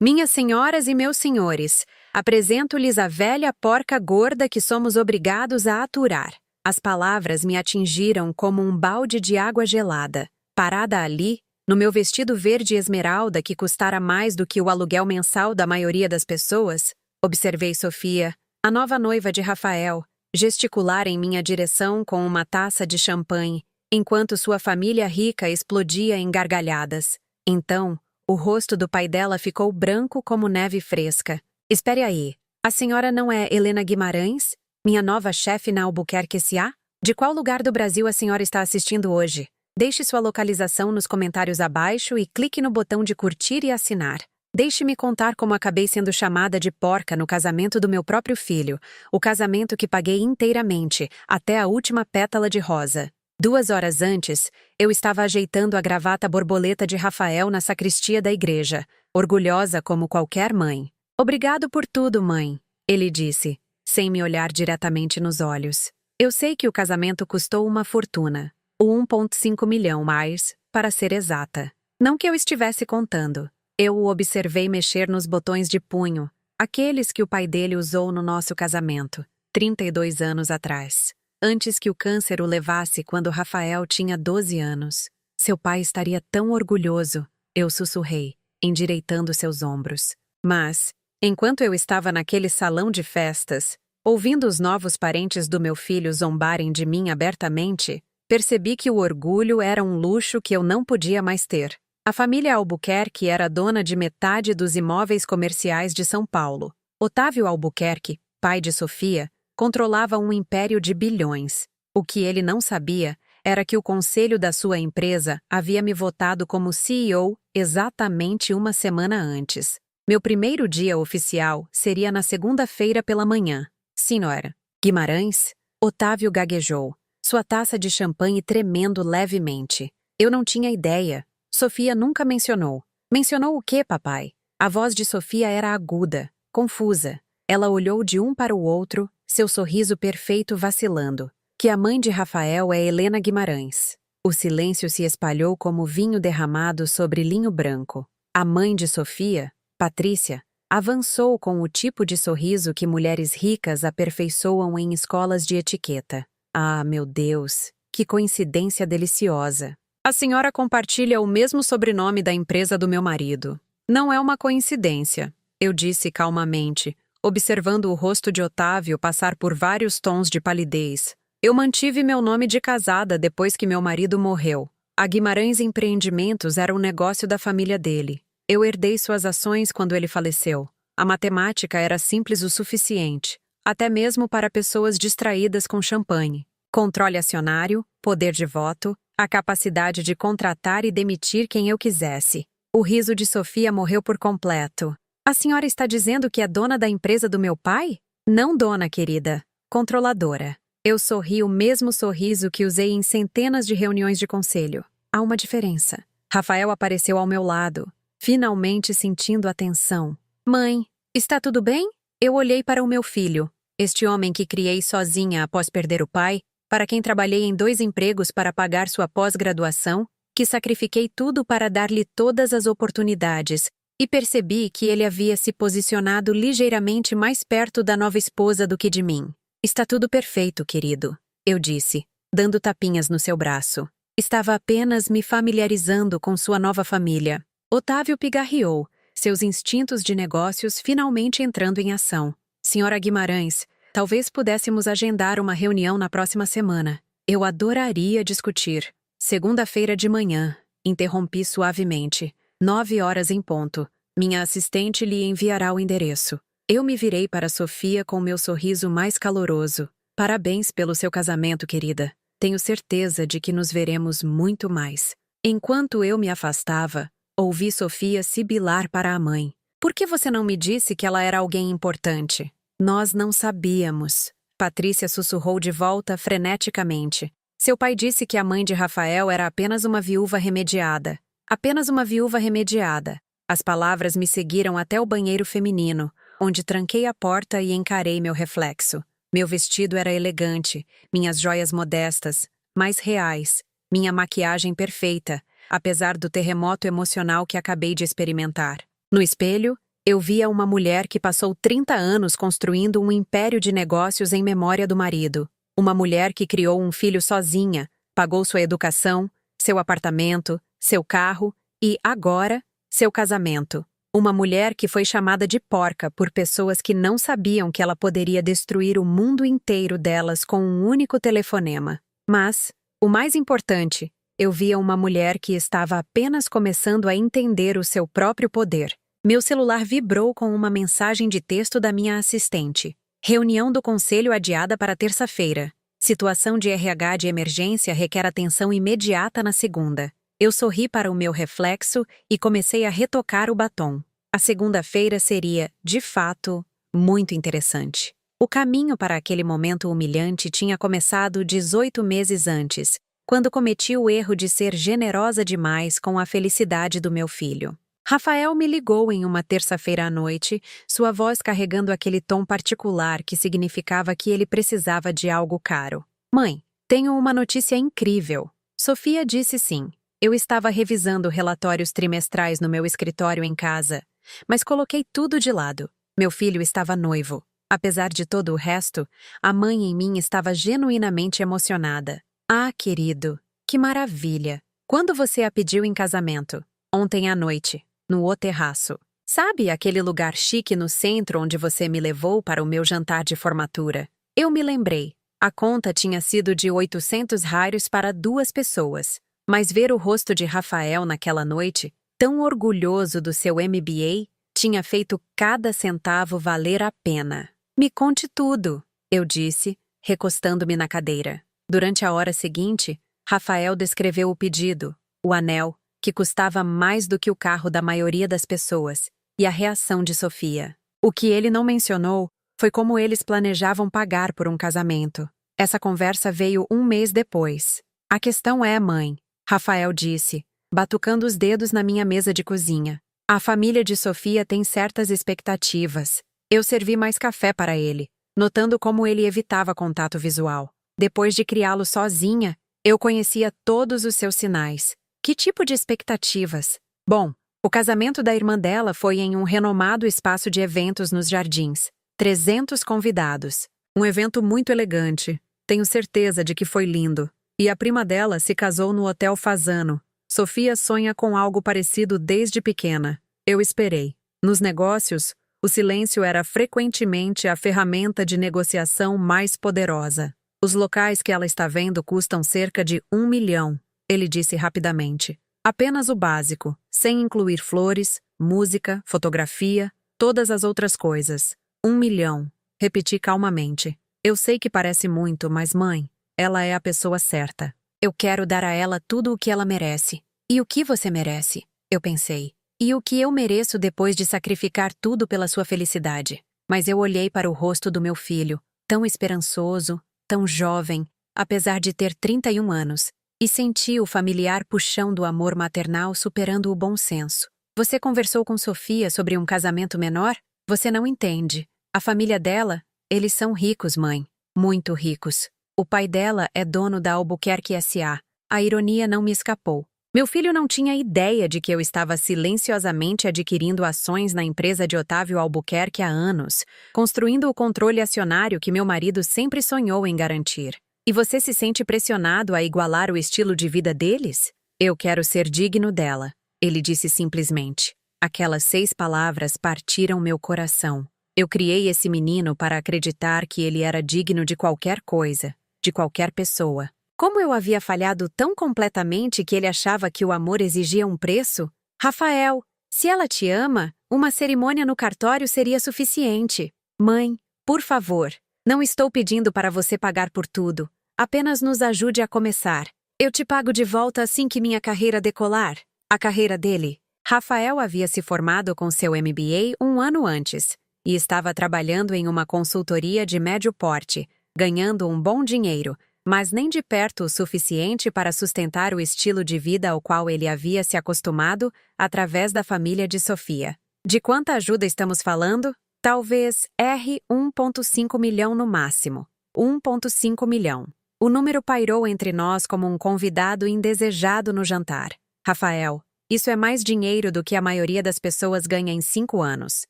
Minhas senhoras e meus senhores, apresento-lhes a velha porca gorda que somos obrigados a aturar. As palavras me atingiram como um balde de água gelada. Parada ali, no meu vestido verde esmeralda que custara mais do que o aluguel mensal da maioria das pessoas, observei Sofia, a nova noiva de Rafael, gesticular em minha direção com uma taça de champanhe, enquanto sua família rica explodia em gargalhadas. Então, o rosto do pai dela ficou branco como neve fresca. Espere aí, a senhora não é Helena Guimarães, minha nova chefe na Albuquerque S.A.? De qual lugar do Brasil a senhora está assistindo hoje? Deixe sua localização nos comentários abaixo e clique no botão de curtir e assinar. Deixe-me contar como acabei sendo chamada de porca no casamento do meu próprio filho, o casamento que paguei inteiramente, até a última pétala de rosa. 2 horas antes, eu estava ajeitando a gravata borboleta de Rafael na sacristia da igreja, orgulhosa como qualquer mãe. Obrigado por tudo, mãe, ele disse, sem me olhar diretamente nos olhos. Eu sei que o casamento custou uma fortuna, o 1,5 milhão mais, para ser exata. Não que eu estivesse contando. Eu o observei mexer nos botões de punho, aqueles que o pai dele usou no nosso casamento, 32 anos atrás. Antes que o câncer o levasse quando Rafael tinha 12 anos. Seu pai estaria tão orgulhoso, eu sussurrei, endireitando seus ombros. Mas, enquanto eu estava naquele salão de festas, ouvindo os novos parentes do meu filho zombarem de mim abertamente, percebi que o orgulho era um luxo que eu não podia mais ter. A família Albuquerque era dona de metade dos imóveis comerciais de São Paulo. Otávio Albuquerque, pai de Sofia, controlava um império de bilhões. O que ele não sabia era que o conselho da sua empresa havia me votado como CEO exatamente uma semana antes. Meu primeiro dia oficial seria na segunda-feira pela manhã. Senhora Guimarães? Otávio gaguejou, sua taça de champanhe tremendo levemente. Eu não tinha ideia. Sofia nunca mencionou. Mencionou o quê, papai? A voz de Sofia era aguda, confusa. Ela olhou de um para o outro, seu sorriso perfeito vacilando. Que a mãe de Rafael é Helena Guimarães. O silêncio se espalhou como vinho derramado sobre linho branco. A mãe de Sofia, Patrícia, avançou com o tipo de sorriso que mulheres ricas aperfeiçoam em escolas de etiqueta. Ah, meu Deus, que coincidência deliciosa. A senhora compartilha o mesmo sobrenome da empresa do meu marido. Não é uma coincidência, eu disse calmamente, observando o rosto de Otávio passar por vários tons de palidez. Eu mantive meu nome de casada depois que meu marido morreu. A Guimarães Empreendimentos era um negócio da família dele. Eu herdei suas ações quando ele faleceu. A matemática era simples o suficiente, até mesmo para pessoas distraídas com champanhe. Controle acionário, poder de voto, a capacidade de contratar e demitir quem eu quisesse. O riso de Sofia morreu por completo. A senhora está dizendo que é dona da empresa do meu pai? Não dona, querida. Controladora. Eu sorri o mesmo sorriso que usei em centenas de reuniões de conselho. Há uma diferença. Rafael apareceu ao meu lado, finalmente sentindo a tensão. Mãe, está tudo bem? Eu olhei para o meu filho, este homem que criei sozinha após perder o pai, para quem trabalhei em 2 empregos para pagar sua pós-graduação, que sacrifiquei tudo para dar-lhe todas as oportunidades, e percebi que ele havia se posicionado ligeiramente mais perto da nova esposa do que de mim. Está tudo perfeito, querido, eu disse, dando tapinhas no seu braço. Estava apenas me familiarizando com sua nova família. Otávio pigarreou, seus instintos de negócios finalmente entrando em ação. Senhora Guimarães, talvez pudéssemos agendar uma reunião na próxima semana. Eu adoraria discutir. Segunda-feira de manhã, interrompi suavemente. 9 horas em ponto. Minha assistente lhe enviará o endereço. Eu me virei para Sofia com meu sorriso mais caloroso. Parabéns pelo seu casamento, querida. Tenho certeza de que nos veremos muito mais. Enquanto eu me afastava, ouvi Sofia sibilar para a mãe. Por que você não me disse que ela era alguém importante? Nós não sabíamos. Patrícia sussurrou de volta freneticamente. Seu pai disse que a mãe de Rafael era apenas uma viúva remediada. Apenas uma viúva remediada. As palavras me seguiram até o banheiro feminino, onde tranquei a porta e encarei meu reflexo. Meu vestido era elegante, minhas joias modestas, mais reais, minha maquiagem perfeita, apesar do terremoto emocional que acabei de experimentar. No espelho, Eu via uma mulher que passou 30 anos construindo um império de negócios em memória do marido. Uma mulher que criou um filho sozinha, pagou sua educação, seu apartamento, seu carro e, agora, seu casamento. Uma mulher que foi chamada de porca por pessoas que não sabiam que ela poderia destruir o mundo inteiro delas com um único telefonema. Mas, o mais importante, eu via uma mulher que estava apenas começando a entender o seu próprio poder. Meu celular vibrou com uma mensagem de texto da minha assistente. Reunião do conselho adiada para terça-feira. Situação de RH de emergência requer atenção imediata na segunda. Eu sorri para o meu reflexo e comecei a retocar o batom. A segunda-feira seria, de fato, muito interessante. O caminho para aquele momento humilhante tinha começado 18 meses antes, quando cometi o erro de ser generosa demais com a felicidade do meu filho. Rafael me ligou em uma terça-feira à noite, sua voz carregando aquele tom particular que significava que ele precisava de algo caro. Mãe, tenho uma notícia incrível. Sofia disse sim. Eu estava revisando relatórios trimestrais no meu escritório em casa, mas coloquei tudo de lado. Meu filho estava noivo. Apesar de todo o resto, a mãe em mim estava genuinamente emocionada. Ah, querido, que maravilha! Quando você a pediu em casamento? Ontem à noite. No O Terraço. Sabe aquele lugar chique no centro onde você me levou para o meu jantar de formatura? Eu me lembrei. A conta tinha sido de R$ 800 para 2 pessoas. Mas ver o rosto de Rafael naquela noite, tão orgulhoso do seu MBA, tinha feito cada centavo valer a pena. Me conte tudo, eu disse, recostando-me na cadeira. Durante a hora seguinte, Rafael descreveu o pedido, o anel, que custava mais do que o carro da maioria das pessoas, e a reação de Sofia. O que ele não mencionou foi como eles planejavam pagar por um casamento. Essa conversa veio um mês depois. A questão é, mãe, Rafael disse, batucando os dedos na minha mesa de cozinha. A família de Sofia tem certas expectativas. Eu servi mais café para ele, notando como ele evitava contato visual. Depois de criá-lo sozinha, eu conhecia todos os seus sinais. Que tipo de expectativas? Bom, o casamento da irmã dela foi em um renomado espaço de eventos nos Jardins. 300 convidados. Um evento muito elegante. Tenho certeza de que foi lindo. E a prima dela se casou no Hotel Fasano. Sofia sonha com algo parecido desde pequena. Eu esperei. Nos negócios, o silêncio era frequentemente a ferramenta de negociação mais poderosa. Os locais que ela está vendo custam cerca de 1 milhão. Ele disse rapidamente. Apenas o básico, sem incluir flores, música, fotografia, todas as outras coisas. 1 milhão. Repeti calmamente. Eu sei que parece muito, mas mãe, ela é a pessoa certa. Eu quero dar a ela tudo o que ela merece. E o que você merece? Eu pensei. E o que eu mereço depois de sacrificar tudo pela sua felicidade? Mas eu olhei para o rosto do meu filho, tão esperançoso, tão jovem, apesar de ter 31 anos. E senti o familiar puxão do amor maternal superando o bom senso. Você conversou com Sofia sobre um casamento menor? Você não entende. A família dela, eles são ricos, mãe. Muito ricos. O pai dela é dono da Albuquerque S.A. A ironia não me escapou. Meu filho não tinha ideia de que eu estava silenciosamente adquirindo ações na empresa de Otávio Albuquerque há anos, construindo o controle acionário que meu marido sempre sonhou em garantir. E você se sente pressionado a igualar o estilo de vida deles? Eu quero ser digno dela, ele disse simplesmente. Aquelas 6 palavras partiram meu coração. Eu criei esse menino para acreditar que ele era digno de qualquer coisa, de qualquer pessoa. Como eu havia falhado tão completamente que ele achava que o amor exigia um preço? Rafael, se ela te ama, uma cerimônia no cartório seria suficiente. Mãe, por favor, não estou pedindo para você pagar por tudo. Apenas nos ajude a começar. Eu te pago de volta assim que minha carreira decolar. A carreira dele. Rafael havia se formado com seu MBA um ano antes e estava trabalhando em uma consultoria de médio porte, ganhando um bom dinheiro, mas nem de perto o suficiente para sustentar o estilo de vida ao qual ele havia se acostumado através da família de Sofia. De quanta ajuda estamos falando? Talvez R$ 1,5 milhão no máximo. 1,5 milhão. O número pairou entre nós como um convidado indesejado no jantar. Rafael, isso é mais dinheiro do que a maioria das pessoas ganha em 5 anos.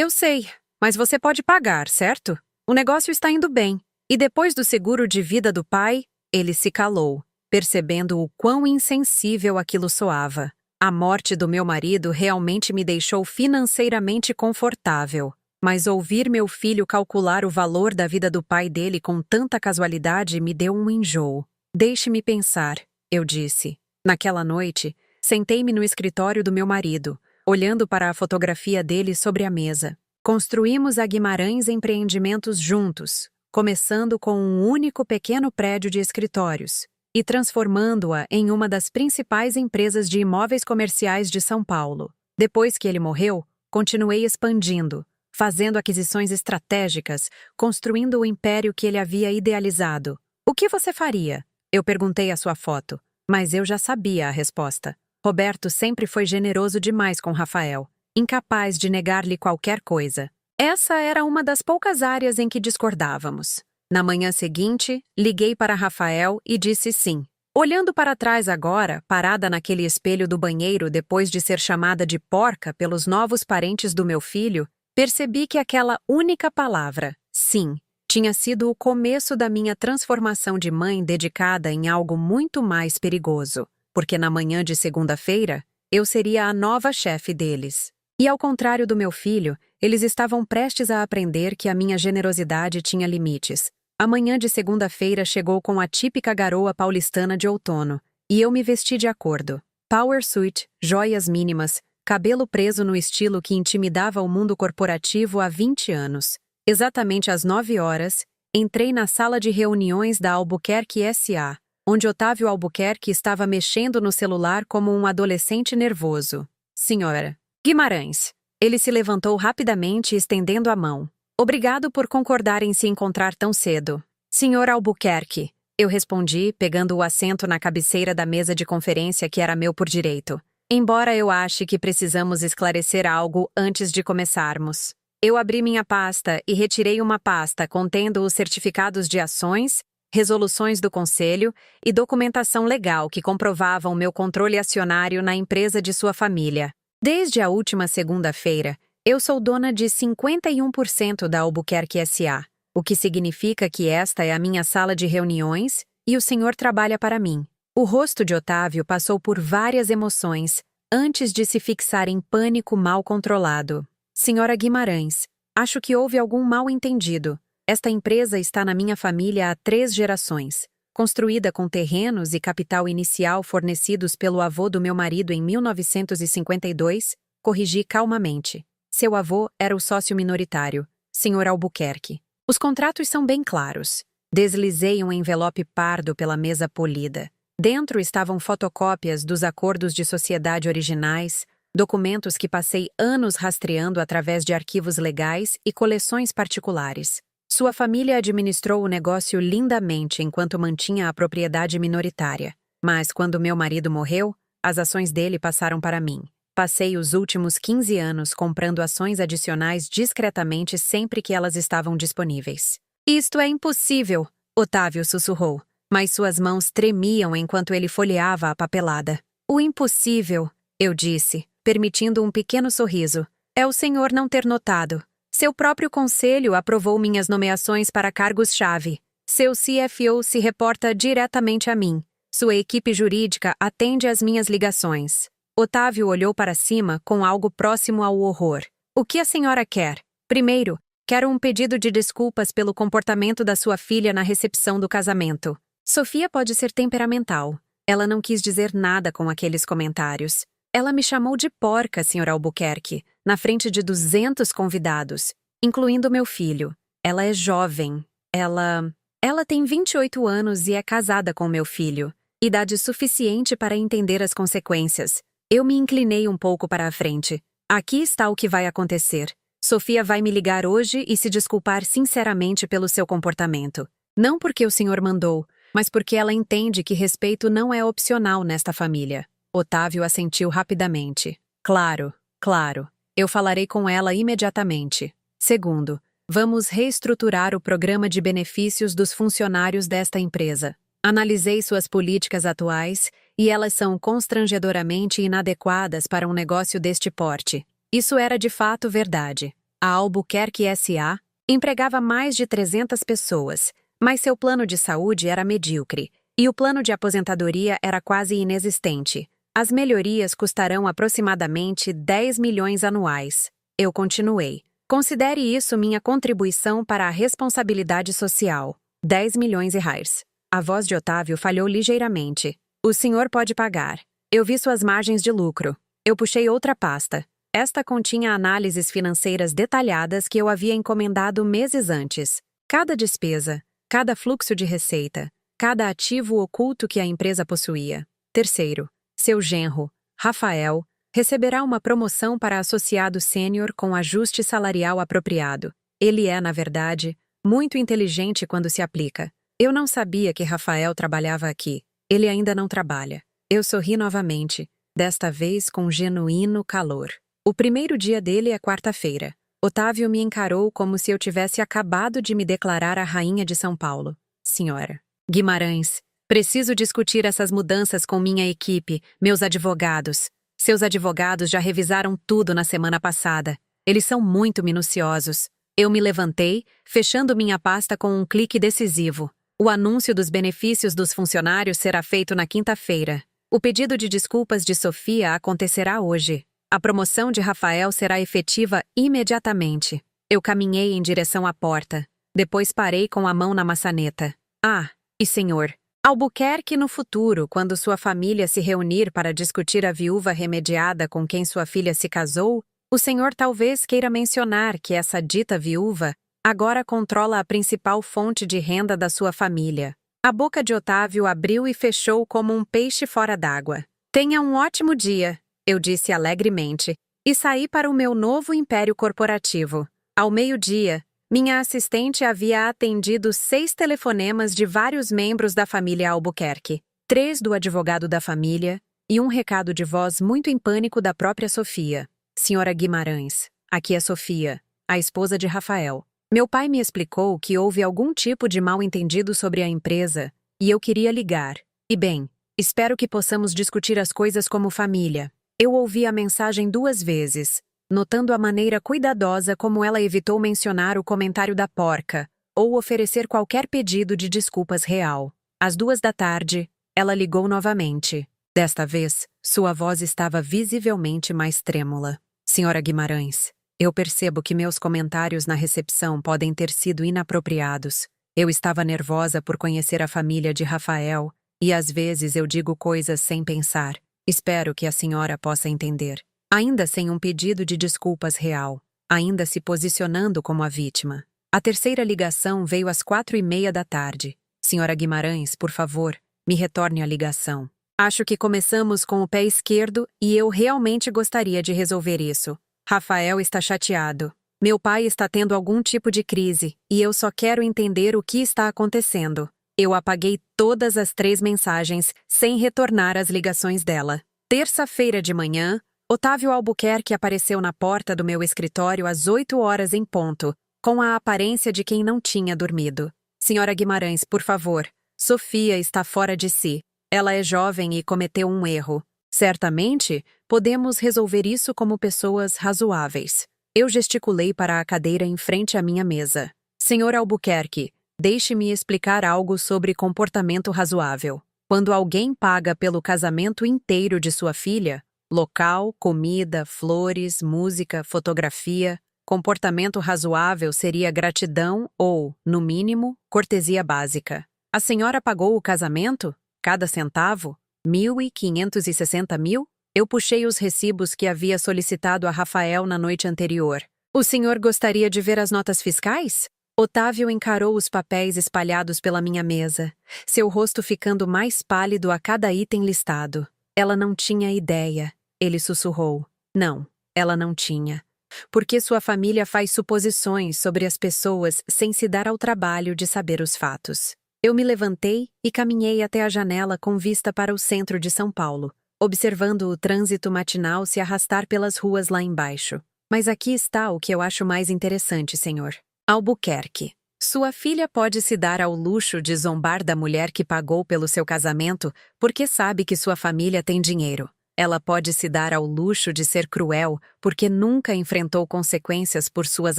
Eu sei, mas você pode pagar, certo? O negócio está indo bem. E depois do seguro de vida do pai, ele se calou, percebendo o quão insensível aquilo soava. A morte do meu marido realmente me deixou financeiramente confortável, mas ouvir meu filho calcular o valor da vida do pai dele com tanta casualidade me deu um enjoo. Deixe-me pensar, eu disse. Naquela noite, sentei-me no escritório do meu marido, olhando para a fotografia dele sobre a mesa. Construímos a Guimarães Empreendimentos juntos, começando com um único pequeno prédio de escritórios e transformando-a em uma das principais empresas de imóveis comerciais de São Paulo. Depois que ele morreu, continuei expandindo, fazendo aquisições estratégicas, construindo o império que ele havia idealizado. O que você faria? Eu perguntei à sua foto, mas eu já sabia a resposta. Roberto sempre foi generoso demais com Rafael, incapaz de negar-lhe qualquer coisa. Essa era uma das poucas áreas em que discordávamos. Na manhã seguinte, liguei para Rafael e disse sim. Olhando para trás agora, parada naquele espelho do banheiro depois de ser chamada de porca pelos novos parentes do meu filho, percebi que aquela única palavra, sim, tinha sido o começo da minha transformação de mãe dedicada em algo muito mais perigoso, porque na manhã de segunda-feira, eu seria a nova chefe deles. E ao contrário do meu filho, eles estavam prestes a aprender que a minha generosidade tinha limites. A manhã de segunda-feira chegou com a típica garoa paulistana de outono, e eu me vesti de acordo. Power suit, joias mínimas, cabelo preso no estilo que intimidava o mundo corporativo há 20 anos. Exatamente às 9 horas, entrei na sala de reuniões da Albuquerque S.A., onde Otávio Albuquerque estava mexendo no celular como um adolescente nervoso. Senhora Guimarães. Ele se levantou rapidamente, estendendo a mão. Obrigado por concordar em se encontrar tão cedo. Senhor Albuquerque, eu respondi, pegando o assento na cabeceira da mesa de conferência que era meu por direito. Embora eu ache que precisamos esclarecer algo antes de começarmos. Eu abri minha pasta e retirei uma pasta contendo os certificados de ações, resoluções do conselho e documentação legal que comprovavam meu controle acionário na empresa de sua família. Desde a última segunda-feira, eu sou dona de 51% da Albuquerque S.A., o que significa que esta é a minha sala de reuniões e o senhor trabalha para mim. O rosto de Otávio passou por várias emoções antes de se fixar em pânico mal controlado. Senhora Guimarães, acho que houve algum mal-entendido. Esta empresa está na minha família há 3 gerações. Construída com terrenos e capital inicial fornecidos pelo avô do meu marido em 1952, corrigi calmamente. Seu avô era o sócio minoritário, Sr. Albuquerque. Os contratos são bem claros. Deslizei um envelope pardo pela mesa polida. Dentro estavam fotocópias dos acordos de sociedade originais, documentos que passei anos rastreando através de arquivos legais e coleções particulares. Sua família administrou o negócio lindamente enquanto mantinha a propriedade minoritária. Mas quando meu marido morreu, as ações dele passaram para mim. Passei os últimos 15 anos comprando ações adicionais discretamente sempre que elas estavam disponíveis. Isto é impossível, Otávio sussurrou, mas suas mãos tremiam enquanto ele folheava a papelada. O impossível, eu disse, permitindo um pequeno sorriso, é o senhor não ter notado. Seu próprio conselho aprovou minhas nomeações para cargos-chave. Seu CFO se reporta diretamente a mim. Sua equipe jurídica atende às minhas ligações. Otávio olhou para cima com algo próximo ao horror. O que a senhora quer? Primeiro, quero um pedido de desculpas pelo comportamento da sua filha na recepção do casamento. Sofia pode ser temperamental. Ela não quis dizer nada com aqueles comentários. Ela me chamou de porca, Sr. Albuquerque, na frente de 200 convidados, incluindo meu filho. Ela é jovem. Ela tem 28 anos e é casada com meu filho. Idade suficiente para entender as consequências. Eu me inclinei um pouco para a frente. Aqui está o que vai acontecer. Sofia vai me ligar hoje e se desculpar sinceramente pelo seu comportamento. Não porque o senhor mandou, mas porque ela entende que respeito não é opcional nesta família. Otávio assentiu rapidamente. Claro, claro. Eu falarei com ela imediatamente. Segundo, vamos reestruturar o programa de benefícios dos funcionários desta empresa. Analisei suas políticas atuais e elas são constrangedoramente inadequadas para um negócio deste porte. Isso era de fato verdade. A Albuquerque S.A. empregava mais de 300 pessoas, mas seu plano de saúde era medíocre, e o plano de aposentadoria era quase inexistente. As melhorias custarão aproximadamente 10 milhões anuais. Eu continuei. Considere isso minha contribuição para a responsabilidade social. 10 milhões de reais. A voz de Otávio falhou ligeiramente. O senhor pode pagar. Eu vi suas margens de lucro. Eu puxei outra pasta. Esta continha análises financeiras detalhadas que eu havia encomendado meses antes. Cada despesa, cada fluxo de receita, cada ativo oculto que a empresa possuía. Terceiro, seu genro, Rafael, receberá uma promoção para associado sênior com ajuste salarial apropriado. Ele é, na verdade, muito inteligente quando se aplica. Eu não sabia que Rafael trabalhava aqui. Ele ainda não trabalha. Eu sorri novamente, desta vez com genuíno calor. O primeiro dia dele é quarta-feira. Otávio me encarou como se eu tivesse acabado de me declarar a rainha de São Paulo. Senhora Guimarães, preciso discutir essas mudanças com minha equipe, meus advogados. Seus advogados já revisaram tudo na semana passada. Eles são muito minuciosos. Eu me levantei, fechando minha pasta com um clique decisivo. O anúncio dos benefícios dos funcionários será feito na quinta-feira. O pedido de desculpas de Sofia acontecerá hoje. A promoção de Rafael será efetiva imediatamente. Eu caminhei em direção à porta. Depois parei com a mão na maçaneta. Ah, e senhor, Albuquerque no futuro, quando sua família se reunir para discutir a viúva remediada com quem sua filha se casou, o senhor talvez queira mencionar que essa dita viúva agora controla a principal fonte de renda da sua família. A boca de Otávio abriu e fechou como um peixe fora d'água. Tenha um ótimo dia, eu disse alegremente, e saí para o meu novo império corporativo. Ao meio-dia, minha assistente havia atendido 6 telefonemas de vários membros da família Albuquerque, 3 do advogado da família e um recado de voz muito em pânico da própria Sofia. Senhora Guimarães, aqui é Sofia, a esposa de Rafael. Meu pai me explicou que houve algum tipo de mal-entendido sobre a empresa e eu queria ligar. E bem, espero que possamos discutir as coisas como família. Eu ouvi a mensagem 2 vezes, notando a maneira cuidadosa como ela evitou mencionar o comentário da porca ou oferecer qualquer pedido de desculpas real. Às 2 da tarde, ela ligou novamente. Desta vez, sua voz estava visivelmente mais trêmula. Senhora Guimarães, eu percebo que meus comentários na recepção podem ter sido inapropriados. Eu estava nervosa por conhecer a família de Rafael e às vezes eu digo coisas sem pensar. Espero que a senhora possa entender. Ainda sem um pedido de desculpas real, ainda se posicionando como a vítima. A terceira ligação veio às 4:30 da tarde. Senhora Guimarães, por favor, me retorne a ligação. Acho que começamos com o pé esquerdo e eu realmente gostaria de resolver isso. Rafael está chateado. Meu pai está tendo algum tipo de crise e eu só quero entender o que está acontecendo. Eu apaguei todas as 3 mensagens sem retornar as ligações dela. Terça-feira de manhã, Otávio Albuquerque apareceu na porta do meu escritório às 8 horas em ponto, com a aparência de quem não tinha dormido. Senhora Guimarães, por favor, Sofia está fora de si. Ela é jovem e cometeu um erro. Certamente, podemos resolver isso como pessoas razoáveis. Eu gesticulei para a cadeira em frente à minha mesa. Senhor Albuquerque, deixe-me explicar algo sobre comportamento razoável. Quando alguém paga pelo casamento inteiro de sua filha, local, comida, flores, música, fotografia, comportamento razoável seria gratidão ou, no mínimo, cortesia básica. A senhora pagou o casamento? Cada centavo? 1.560 mil? Eu puxei os recibos que havia solicitado a Rafael na noite anterior. O senhor gostaria de ver as notas fiscais? Otávio encarou os papéis espalhados pela minha mesa, seu rosto ficando mais pálido a cada item listado. Ela não tinha ideia, ele sussurrou. Não, ela não tinha. Porque sua família faz suposições sobre as pessoas sem se dar ao trabalho de saber os fatos. Eu me levantei e caminhei até a janela com vista para o centro de São Paulo, observando o trânsito matinal se arrastar pelas ruas lá embaixo. Mas aqui está o que eu acho mais interessante, senhor. Albuquerque. Sua filha pode se dar ao luxo de zombar da mulher que pagou pelo seu casamento porque sabe que sua família tem dinheiro. Ela pode se dar ao luxo de ser cruel porque nunca enfrentou consequências por suas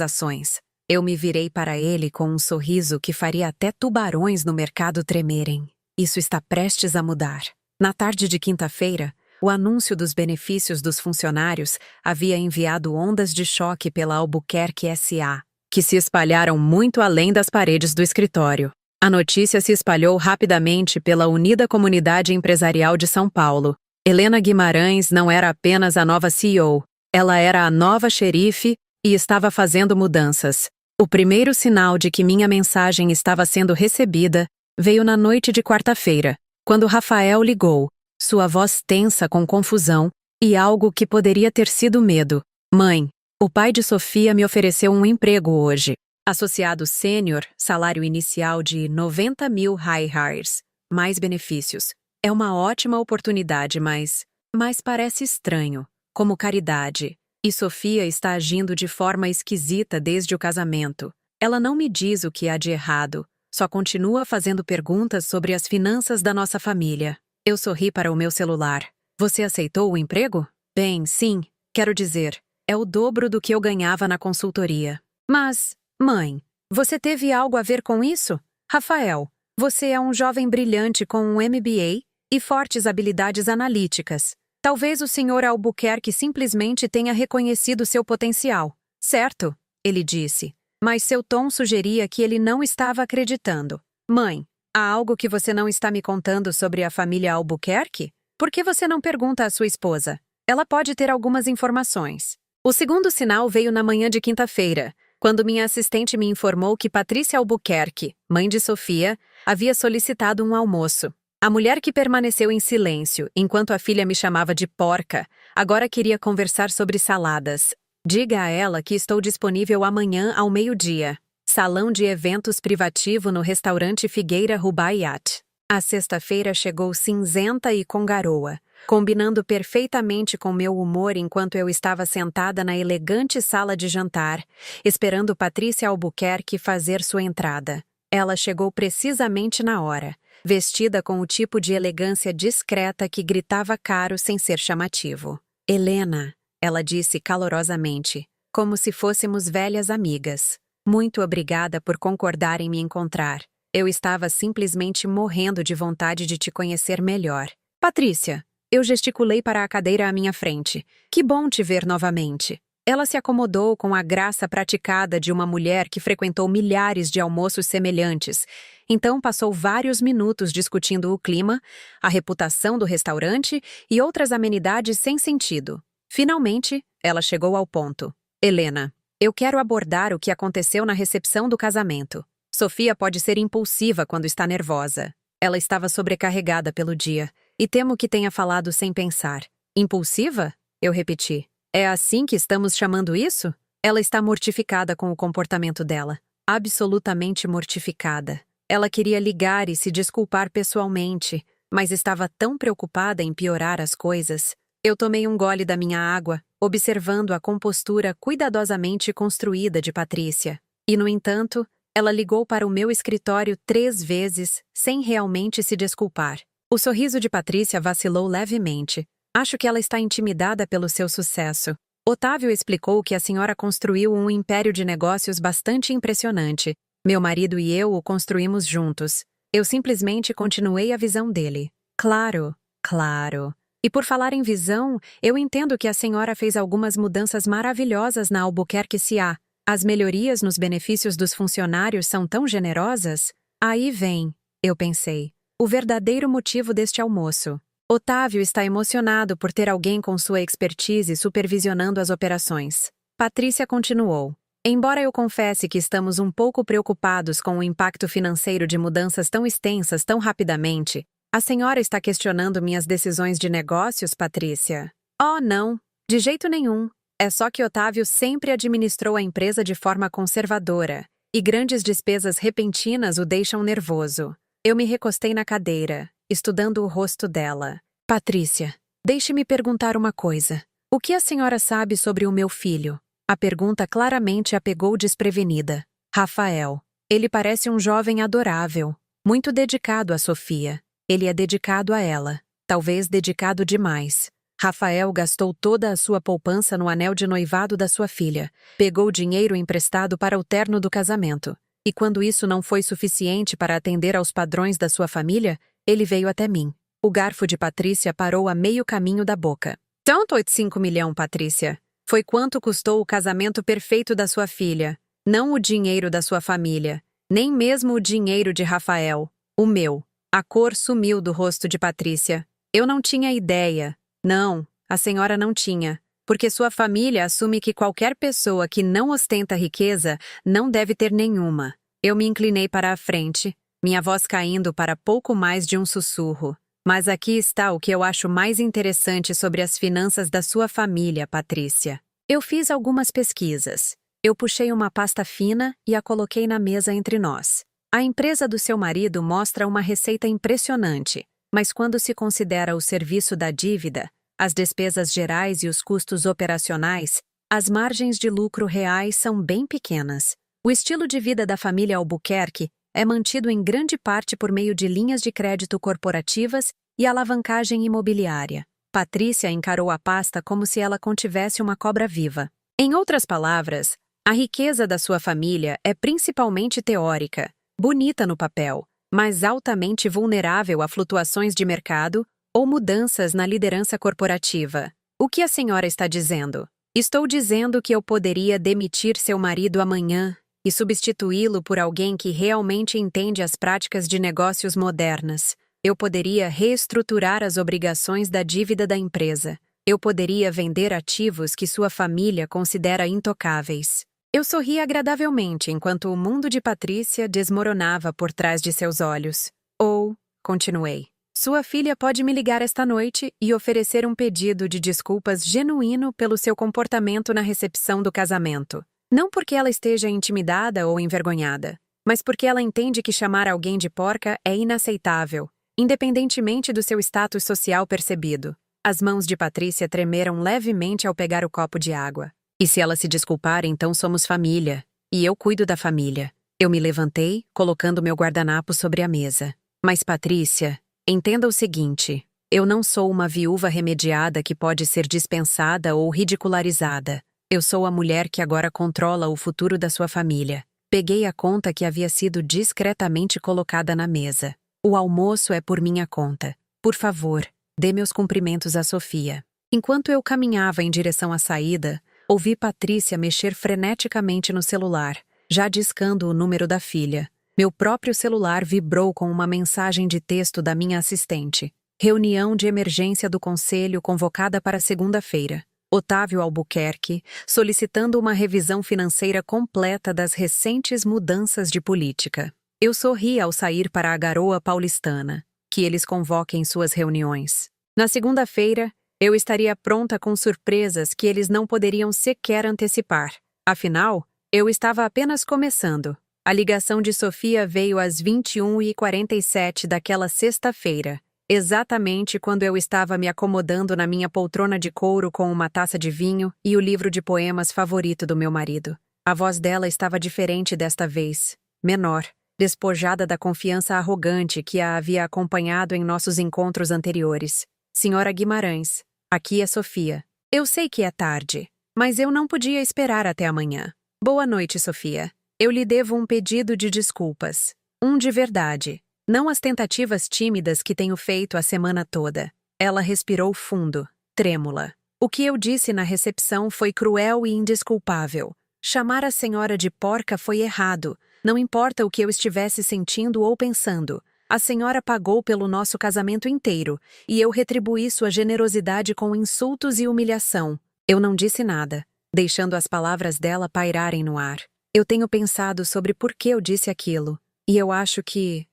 ações. Eu me virei para ele com um sorriso que faria até tubarões no mercado tremerem. Isso está prestes a mudar. Na tarde de quinta-feira, o anúncio dos benefícios dos funcionários havia enviado ondas de choque pela Albuquerque S.A., que se espalharam muito além das paredes do escritório. A notícia se espalhou rapidamente pela unida comunidade empresarial de São Paulo. Helena Guimarães não era apenas a nova CEO, ela era a nova xerife e estava fazendo mudanças. O primeiro sinal de que minha mensagem estava sendo recebida veio na noite de quarta-feira, quando Rafael ligou, sua voz tensa com confusão e algo que poderia ter sido medo. Mãe, o pai de Sofia me ofereceu um emprego hoje. Associado sênior, salário inicial de 90 mil hires, mais benefícios. É uma ótima oportunidade, mas parece estranho, como caridade. E Sofia está agindo de forma esquisita desde o casamento. Ela não me diz o que há de errado, só continua fazendo perguntas sobre as finanças da nossa família. Eu sorri para o meu celular. Você aceitou o emprego? Bem, sim, quero dizer, é o dobro do que eu ganhava na consultoria. Mas, mãe, você teve algo a ver com isso? Rafael, você é um jovem brilhante com um MBA e fortes habilidades analíticas. Talvez o Sr. Albuquerque simplesmente tenha reconhecido seu potencial. Certo, ele disse, mas seu tom sugeria que ele não estava acreditando. Mãe, há algo que você não está me contando sobre a família Albuquerque? Por que você não pergunta à sua esposa? Ela pode ter algumas informações. O segundo sinal veio na manhã de quinta-feira, quando minha assistente me informou que Patrícia Albuquerque, mãe de Sofia, havia solicitado um almoço. A mulher que permaneceu em silêncio, enquanto a filha me chamava de porca, agora queria conversar sobre saladas. Diga a ela que estou disponível amanhã ao meio-dia. Salão de eventos privativo no restaurante Figueira Rubaiyat. A sexta-feira chegou cinzenta e com garoa, combinando perfeitamente com meu humor enquanto eu estava sentada na elegante sala de jantar, esperando Patrícia Albuquerque fazer sua entrada. Ela chegou precisamente na hora, vestida com o tipo de elegância discreta que gritava caro sem ser chamativo. Helena, ela disse calorosamente, como se fôssemos velhas amigas. Muito obrigada por concordar em me encontrar. Eu estava simplesmente morrendo de vontade de te conhecer melhor. Patrícia, eu gesticulei para a cadeira à minha frente. Que bom te ver novamente. Ela se acomodou com a graça praticada de uma mulher que frequentou milhares de almoços semelhantes. Então passou vários minutos discutindo o clima, a reputação do restaurante e outras amenidades sem sentido. Finalmente, ela chegou ao ponto. Helena, eu quero abordar o que aconteceu na recepção do casamento. Sofia pode ser impulsiva quando está nervosa. Ela estava sobrecarregada pelo dia, e temo que tenha falado sem pensar. Impulsiva? Eu repeti. É assim que estamos chamando isso? Ela está mortificada com o comportamento dela. Absolutamente mortificada. Ela queria ligar e se desculpar pessoalmente, mas estava tão preocupada em piorar as coisas. Eu tomei um gole da minha água, observando a compostura cuidadosamente construída de Patrícia. E, no entanto, ela ligou para o meu escritório 3 vezes, sem realmente se desculpar. O sorriso de Patrícia vacilou levemente. Acho que ela está intimidada pelo seu sucesso. Otávio explicou que a senhora construiu um império de negócios bastante impressionante. Meu marido e eu o construímos juntos. Eu simplesmente continuei a visão dele. Claro, claro. E por falar em visão, eu entendo que a senhora fez algumas mudanças maravilhosas na Albuquerque S.A. As melhorias nos benefícios dos funcionários são tão generosas? Aí vem, eu pensei, o verdadeiro motivo deste almoço. Otávio está emocionado por ter alguém com sua expertise supervisionando as operações. Patrícia continuou. Embora eu confesse que estamos um pouco preocupados com o impacto financeiro de mudanças tão extensas tão rapidamente, a senhora está questionando minhas decisões de negócios, Patrícia? Oh, não, de jeito nenhum. É só que Otávio sempre administrou a empresa de forma conservadora, e grandes despesas repentinas o deixam nervoso. Eu me recostei na cadeira, estudando o rosto dela. Patrícia, deixe-me perguntar uma coisa. O que a senhora sabe sobre o meu filho? A pergunta claramente a pegou desprevenida. Rafael. Ele parece um jovem adorável, muito dedicado a Sofia. Ele é dedicado a ela, talvez dedicado demais. Rafael gastou toda a sua poupança no anel de noivado da sua filha, pegou dinheiro emprestado para o terno do casamento. E quando isso não foi suficiente para atender aos padrões da sua família, ele veio até mim. O garfo de Patrícia parou a meio caminho da boca. Tanto 85 milhões, Patrícia. Foi quanto custou o casamento perfeito da sua filha. Não o dinheiro da sua família. Nem mesmo o dinheiro de Rafael. O meu. A cor sumiu do rosto de Patrícia. Eu não tinha ideia. Não, a senhora não tinha. Porque sua família assume que qualquer pessoa que não ostenta riqueza não deve ter nenhuma. Eu me inclinei para a frente, minha voz caindo para pouco mais de um sussurro. Mas aqui está o que eu acho mais interessante sobre as finanças da sua família, Patrícia. Eu fiz algumas pesquisas. Eu puxei uma pasta fina e a coloquei na mesa entre nós. A empresa do seu marido mostra uma receita impressionante, mas quando se considera o serviço da dívida, as despesas gerais e os custos operacionais, as margens de lucro reais são bem pequenas. O estilo de vida da família Albuquerque é mantido em grande parte por meio de linhas de crédito corporativas e alavancagem imobiliária. Patrícia encarou a pasta como se ela contivesse uma cobra viva. Em outras palavras, a riqueza da sua família é principalmente teórica, bonita no papel, mas altamente vulnerável a flutuações de mercado ou mudanças na liderança corporativa. O que a senhora está dizendo? Estou dizendo que eu poderia demitir seu marido amanhã e substituí-lo por alguém que realmente entende as práticas de negócios modernas. Eu poderia reestruturar as obrigações da dívida da empresa. Eu poderia vender ativos que sua família considera intocáveis. Eu sorri agradavelmente enquanto o mundo de Patrícia desmoronava por trás de seus olhos. Continuei. Sua filha pode me ligar esta noite e oferecer um pedido de desculpas genuíno pelo seu comportamento na recepção do casamento. Não porque ela esteja intimidada ou envergonhada, mas porque ela entende que chamar alguém de porca é inaceitável, independentemente do seu status social percebido. As mãos de Patrícia tremeram levemente ao pegar o copo de água. E se ela se desculpar, então somos família. E eu cuido da família. Eu me levantei, colocando meu guardanapo sobre a mesa. Mas Patrícia, entenda o seguinte, eu não sou uma viúva remediada que pode ser dispensada ou ridicularizada. Eu sou a mulher que agora controla o futuro da sua família. Peguei a conta que havia sido discretamente colocada na mesa. O almoço é por minha conta. Por favor, dê meus cumprimentos a Sofia. Enquanto eu caminhava em direção à saída, ouvi Patrícia mexer freneticamente no celular, já discando o número da filha. Meu próprio celular vibrou com uma mensagem de texto da minha assistente. Reunião de emergência do conselho convocada para segunda-feira. Otávio Albuquerque, solicitando uma revisão financeira completa das recentes mudanças de política. Eu sorri ao sair para a garoa paulistana, que eles convoquem suas reuniões. Na segunda-feira, eu estaria pronta com surpresas que eles não poderiam sequer antecipar. Afinal, eu estava apenas começando. A ligação de Sofia veio às 21h47 daquela sexta-feira, exatamente quando eu estava me acomodando na minha poltrona de couro com uma taça de vinho e o livro de poemas favorito do meu marido. A voz dela estava diferente desta vez, menor, despojada da confiança arrogante que a havia acompanhado em nossos encontros anteriores. Senhora Guimarães, aqui é Sofia. Eu sei que é tarde, mas eu não podia esperar até amanhã. Boa noite, Sofia. Eu lhe devo um pedido de desculpas. Um de verdade. Não as tentativas tímidas que tenho feito a semana toda. Ela respirou fundo, trêmula. O que eu disse na recepção foi cruel e indesculpável. Chamar a senhora de porca foi errado. Não importa o que eu estivesse sentindo ou pensando. A senhora pagou pelo nosso casamento inteiro, e eu retribuí sua generosidade com insultos e humilhação. Eu não disse nada, deixando as palavras dela pairarem no ar. Eu tenho pensado sobre por que eu disse aquilo, e eu acho que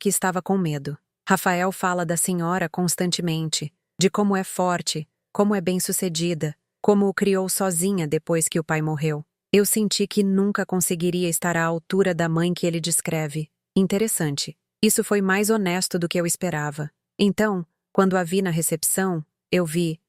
estava com medo. Rafael fala da senhora constantemente, de como é forte, como é bem-sucedida, como o criou sozinha depois que o pai morreu. Eu senti que nunca conseguiria estar à altura da mãe que ele descreve. Interessante. Isso foi mais honesto do que eu esperava. Então, quando a vi na recepção, eu vi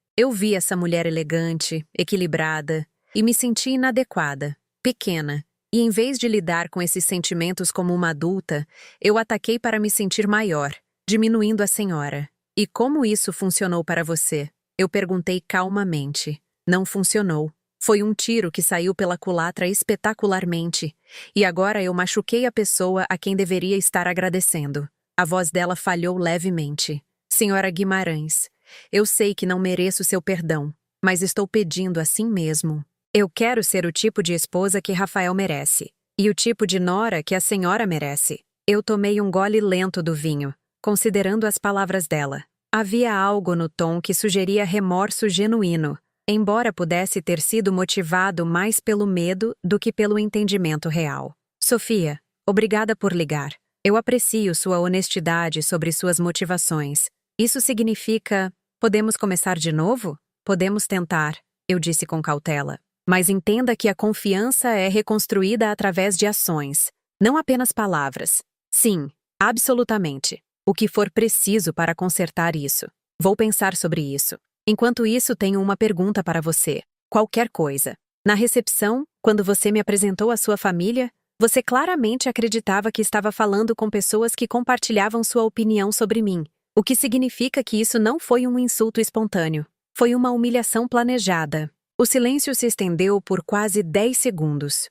essa mulher elegante, equilibrada, e me senti inadequada, pequena, e em vez de lidar com esses sentimentos como uma adulta, eu ataquei para me sentir maior, diminuindo a senhora. E como isso funcionou para você? Eu perguntei calmamente. Não funcionou. Foi um tiro que saiu pela culatra espetacularmente. E agora eu machuquei a pessoa a quem deveria estar agradecendo. A voz dela falhou levemente. Senhora Guimarães, eu sei que não mereço seu perdão, mas estou pedindo assim mesmo. Eu quero ser o tipo de esposa que Rafael merece. E o tipo de nora que a senhora merece. Eu tomei um gole lento do vinho, considerando as palavras dela. Havia algo no tom que sugeria remorso genuíno, embora pudesse ter sido motivado mais pelo medo do que pelo entendimento real. Sofia, obrigada por ligar. Eu aprecio sua honestidade sobre suas motivações. Isso significa... Podemos começar de novo? Podemos tentar, eu disse com cautela. Mas entenda que a confiança é reconstruída através de ações, não apenas palavras. Sim, absolutamente. O que for preciso para consertar isso. Vou pensar sobre isso. Enquanto isso, tenho uma pergunta para você. Qualquer coisa. Na recepção, quando você me apresentou a sua família, você claramente acreditava que estava falando com pessoas que compartilhavam sua opinião sobre mim, o que significa que isso não foi um insulto espontâneo. Foi uma humilhação planejada. O silêncio se estendeu por quase 10 segundos.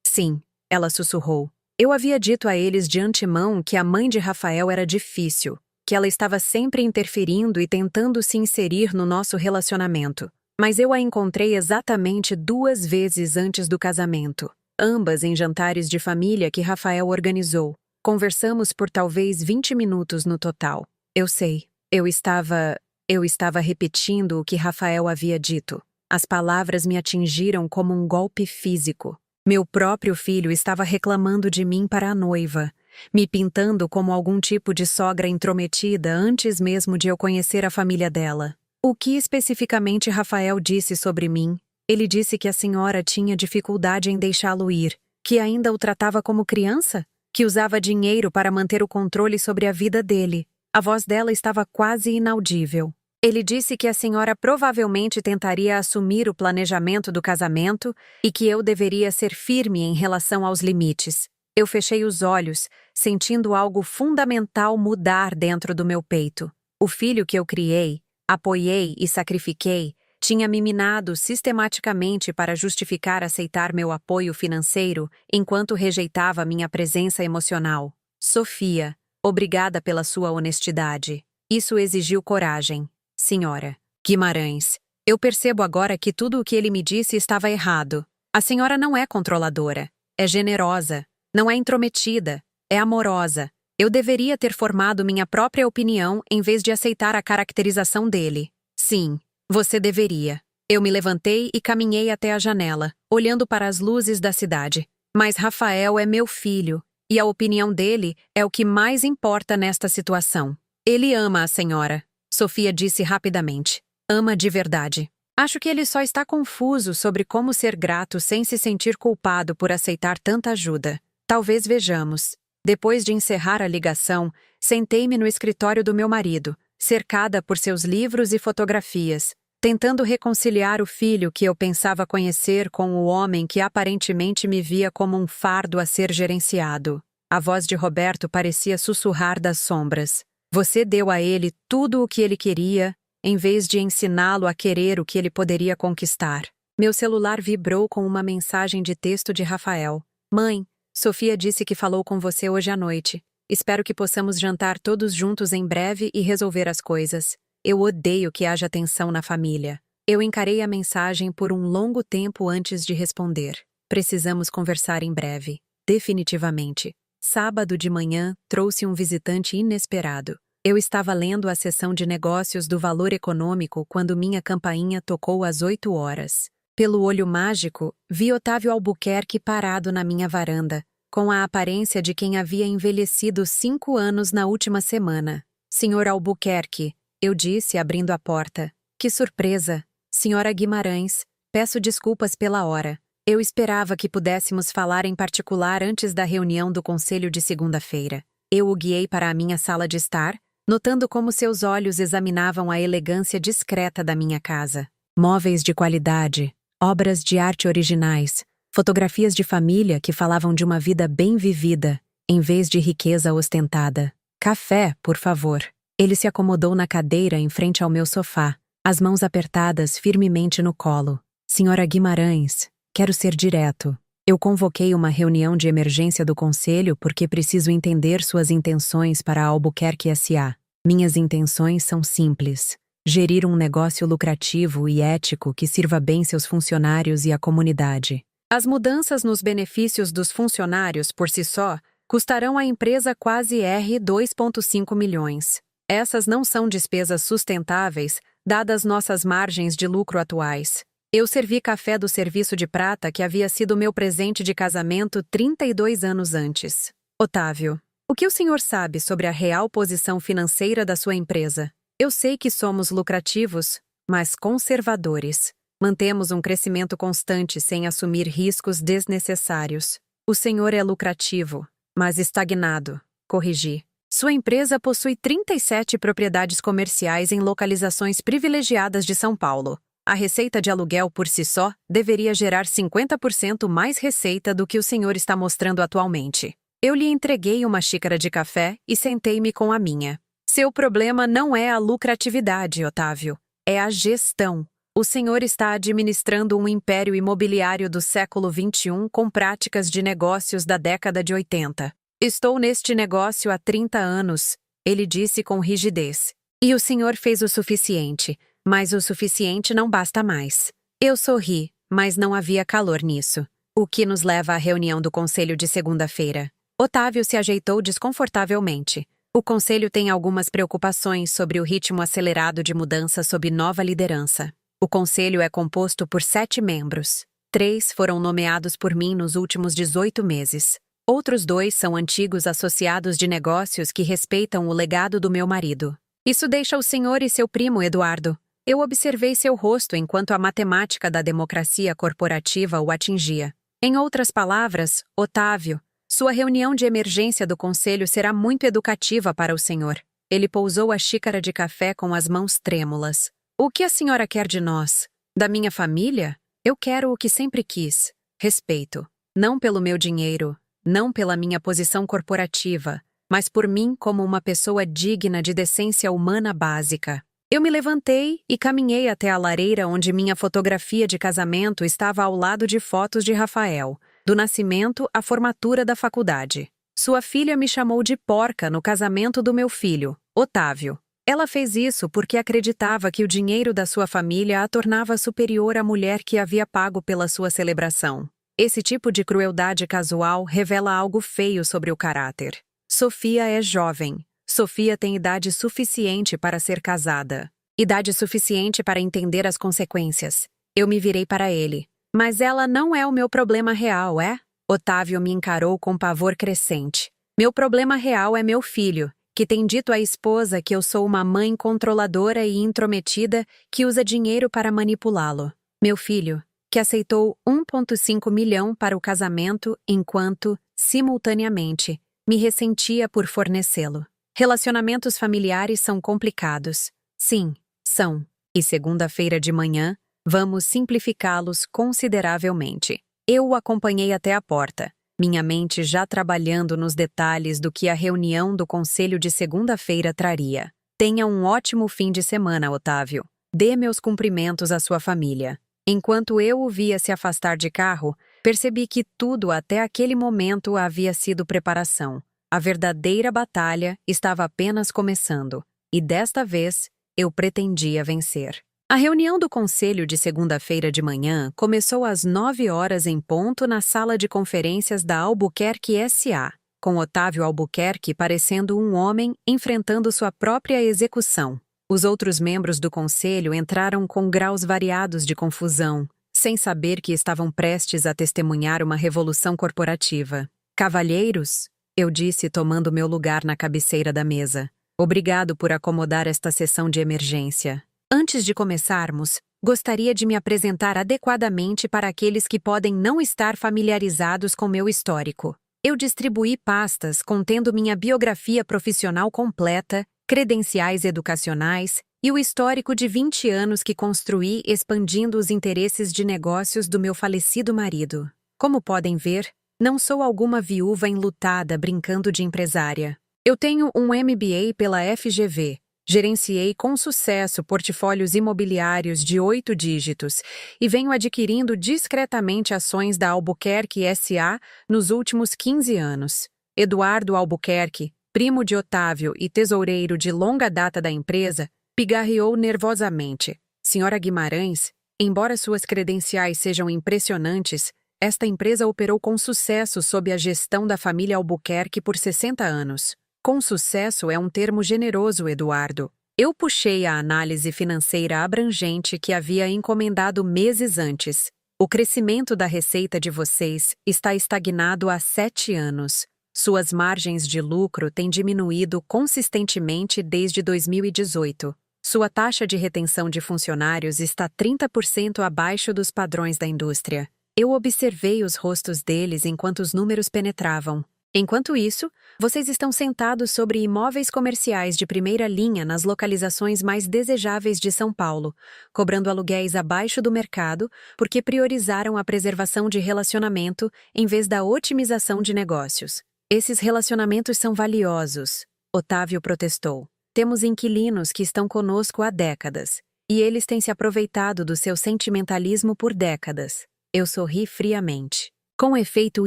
Sim, ela sussurrou. Eu havia dito a eles de antemão que a mãe de Rafael era difícil, que ela estava sempre interferindo e tentando se inserir no nosso relacionamento. Mas eu a encontrei exatamente 2 vezes antes do casamento, ambas em jantares de família que Rafael organizou. Conversamos por talvez 20 minutos no total. Eu sei, eu estava repetindo o que Rafael havia dito. As palavras me atingiram como um golpe físico. Meu próprio filho estava reclamando de mim para a noiva, me pintando como algum tipo de sogra intrometida antes mesmo de eu conhecer a família dela. O que especificamente Rafael disse sobre mim? Ele disse que a senhora tinha dificuldade em deixá-lo ir, que ainda o tratava como criança, que usava dinheiro para manter o controle sobre a vida dele. A voz dela estava quase inaudível. Ele disse que a senhora provavelmente tentaria assumir o planejamento do casamento e que eu deveria ser firme em relação aos limites. Eu fechei os olhos, sentindo algo fundamental mudar dentro do meu peito. O filho que eu criei, apoiei e sacrifiquei, tinha me minado sistematicamente para justificar aceitar meu apoio financeiro enquanto rejeitava minha presença emocional. Sofia, obrigada pela sua honestidade. Isso exigiu coragem. Senhora Guimarães, eu percebo agora que tudo o que ele me disse estava errado. A senhora não é controladora, é generosa, não é intrometida, é amorosa. Eu deveria ter formado minha própria opinião em vez de aceitar a caracterização dele. Sim, você deveria. Eu me levantei e caminhei até a janela, olhando para as luzes da cidade. Mas Rafael é meu filho, e a opinião dele é o que mais importa nesta situação. Ele ama a senhora. Sofia disse rapidamente. Ama de verdade. Acho que ele só está confuso sobre como ser grato sem se sentir culpado por aceitar tanta ajuda. Talvez vejamos. Depois de encerrar a ligação, sentei-me no escritório do meu marido, cercada por seus livros e fotografias, tentando reconciliar o filho que eu pensava conhecer com o homem que aparentemente me via como um fardo a ser gerenciado. A voz de Roberto parecia sussurrar das sombras. Você deu a ele tudo o que ele queria, em vez de ensiná-lo a querer o que ele poderia conquistar. Meu celular vibrou com uma mensagem de texto de Rafael. Mãe, Sofia disse que falou com você hoje à noite. Espero que possamos jantar todos juntos em breve e resolver as coisas. Eu odeio que haja tensão na família. Eu encarei a mensagem por um longo tempo antes de responder. Precisamos conversar em breve. Definitivamente. Sábado de manhã, trouxe um visitante inesperado. Eu estava lendo a seção de negócios do Valor Econômico quando minha campainha tocou às 8 horas. Pelo olho mágico, vi Otávio Albuquerque parado na minha varanda, com a aparência de quem havia envelhecido 5 anos na última semana. Senhor Albuquerque, eu disse abrindo a porta. Que surpresa! Senhora Guimarães, peço desculpas pela hora. Eu esperava que pudéssemos falar em particular antes da reunião do conselho de segunda-feira. Eu o guiei para a minha sala de estar, notando como seus olhos examinavam a elegância discreta da minha casa. Móveis de qualidade, obras de arte originais, fotografias de família que falavam de uma vida bem vivida, em vez de riqueza ostentada. Café, por favor. Ele se acomodou na cadeira em frente ao meu sofá. as mãos apertadas firmemente no colo. Senhora Guimarães, quero ser direto. Eu convoquei uma reunião de emergência do Conselho porque preciso entender suas intenções para a Albuquerque S.A. Minhas intenções são simples: gerir um negócio lucrativo e ético que sirva bem seus funcionários e a comunidade. As mudanças nos benefícios dos funcionários por si só custarão à empresa quase R$ 2,5 milhões. Essas não são despesas sustentáveis, dadas nossas margens de lucro atuais. Eu servi café do serviço de prata que havia sido meu presente de casamento 32 anos antes. Otávio, o que o senhor sabe sobre a real posição financeira da sua empresa? Eu sei que somos lucrativos, mas conservadores. Mantemos um crescimento constante sem assumir riscos desnecessários. O senhor é lucrativo, mas estagnado. Corrigi. Sua empresa possui 37 propriedades comerciais em localizações privilegiadas de São Paulo. A receita de aluguel por si só deveria gerar 50% mais receita do que o senhor está mostrando atualmente. Eu lhe entreguei uma xícara de café e sentei-me com a minha. Seu problema não é a lucratividade, Otávio. É a gestão. O senhor está administrando um império imobiliário do século XXI com práticas de negócios da década de 80. Estou neste negócio há 30 anos, ele disse com rigidez. E o senhor fez o suficiente. Mas o suficiente não basta mais. Eu sorri, mas não havia calor nisso. O que nos leva à reunião do conselho de segunda-feira. Otávio se ajeitou desconfortavelmente. O conselho tem algumas preocupações sobre o ritmo acelerado de mudança sob nova liderança. O conselho é composto por 7 membros. 3 foram nomeados por mim nos últimos 18 meses. Outros 2 são antigos associados de negócios que respeitam o legado do meu marido. Isso deixa o senhor e seu primo, Eduardo. Eu observei seu rosto enquanto a matemática da democracia corporativa o atingia. Em outras palavras, Otávio, sua reunião de emergência do conselho será muito educativa para o senhor. Ele pousou a xícara de café com as mãos trêmulas. O que a senhora quer de nós? Da minha família? Eu quero o que sempre quis. Respeito. Não pelo meu dinheiro, não pela minha posição corporativa, mas por mim como uma pessoa digna de decência humana básica. Eu me levantei e caminhei até a lareira onde minha fotografia de casamento estava ao lado de fotos de Rafael, do nascimento à formatura da faculdade. Sua filha me chamou de porca no casamento do meu filho, Otávio. Ela fez isso porque acreditava que o dinheiro da sua família a tornava superior à mulher que havia pago pela sua celebração. Esse tipo de crueldade casual revela algo feio sobre o caráter. Sofia é jovem. Sofia tem idade suficiente para ser casada. Idade suficiente para entender as consequências. Eu me virei para ele. Mas ela não é o meu problema real, é? Otávio me encarou com pavor crescente. Meu problema real é meu filho, que tem dito à esposa que eu sou uma mãe controladora e intrometida que usa dinheiro para manipulá-lo. Meu filho, que aceitou 1,5 milhão para o casamento enquanto, simultaneamente, me ressentia por fornecê-lo. Relacionamentos familiares são complicados. Sim, são. E segunda-feira de manhã, vamos simplificá-los consideravelmente. Eu o acompanhei até a porta, minha mente já trabalhando nos detalhes do que a reunião do conselho de segunda-feira traria. Tenha um ótimo fim de semana, Otávio. Dê meus cumprimentos à sua família. Enquanto eu o via se afastar de carro, percebi que tudo até aquele momento havia sido preparação. A verdadeira batalha estava apenas começando, e desta vez eu pretendia vencer. A reunião do conselho de segunda-feira de manhã começou às 9 horas em ponto na sala de conferências da Albuquerque S.A., com Otávio Albuquerque parecendo um homem enfrentando sua própria execução. Os outros membros do conselho entraram com graus variados de confusão, sem saber que estavam prestes a testemunhar uma revolução corporativa. Cavalheiros, eu disse tomando meu lugar na cabeceira da mesa. Obrigado por acomodar esta sessão de emergência. Antes de começarmos, gostaria de me apresentar adequadamente para aqueles que podem não estar familiarizados com meu histórico. Eu distribuí pastas contendo minha biografia profissional completa, credenciais educacionais e o histórico de 20 anos que construí expandindo os interesses de negócios do meu falecido marido. Como podem ver, não sou alguma viúva enlutada brincando de empresária. Eu tenho um MBA pela FGV, Gerenciei com sucesso portfólios imobiliários de 8 dígitos e venho adquirindo discretamente ações da Albuquerque S.A. nos últimos 15 anos. Eduardo Albuquerque, primo de Otávio e tesoureiro de longa data da empresa, pigarreou nervosamente. Senhora Guimarães, embora suas credenciais sejam impressionantes, esta empresa operou com sucesso sob a gestão da família Albuquerque por 60 anos. Com sucesso é um termo generoso, Eduardo. Eu puxei a análise financeira abrangente que havia encomendado meses antes. O crescimento da receita de vocês está estagnado há 7 anos. Suas margens de lucro têm diminuído consistentemente desde 2018. Sua taxa de retenção de funcionários está 30% abaixo dos padrões da indústria. Eu observei os rostos deles enquanto os números penetravam. Enquanto isso, vocês estão sentados sobre imóveis comerciais de primeira linha nas localizações mais desejáveis de São Paulo, cobrando aluguéis abaixo do mercado porque priorizaram a preservação de relacionamento em vez da otimização de negócios. Esses relacionamentos são valiosos, Otávio protestou. Temos inquilinos que estão conosco há décadas, e eles têm se aproveitado do seu sentimentalismo por décadas. Eu sorri friamente. Com efeito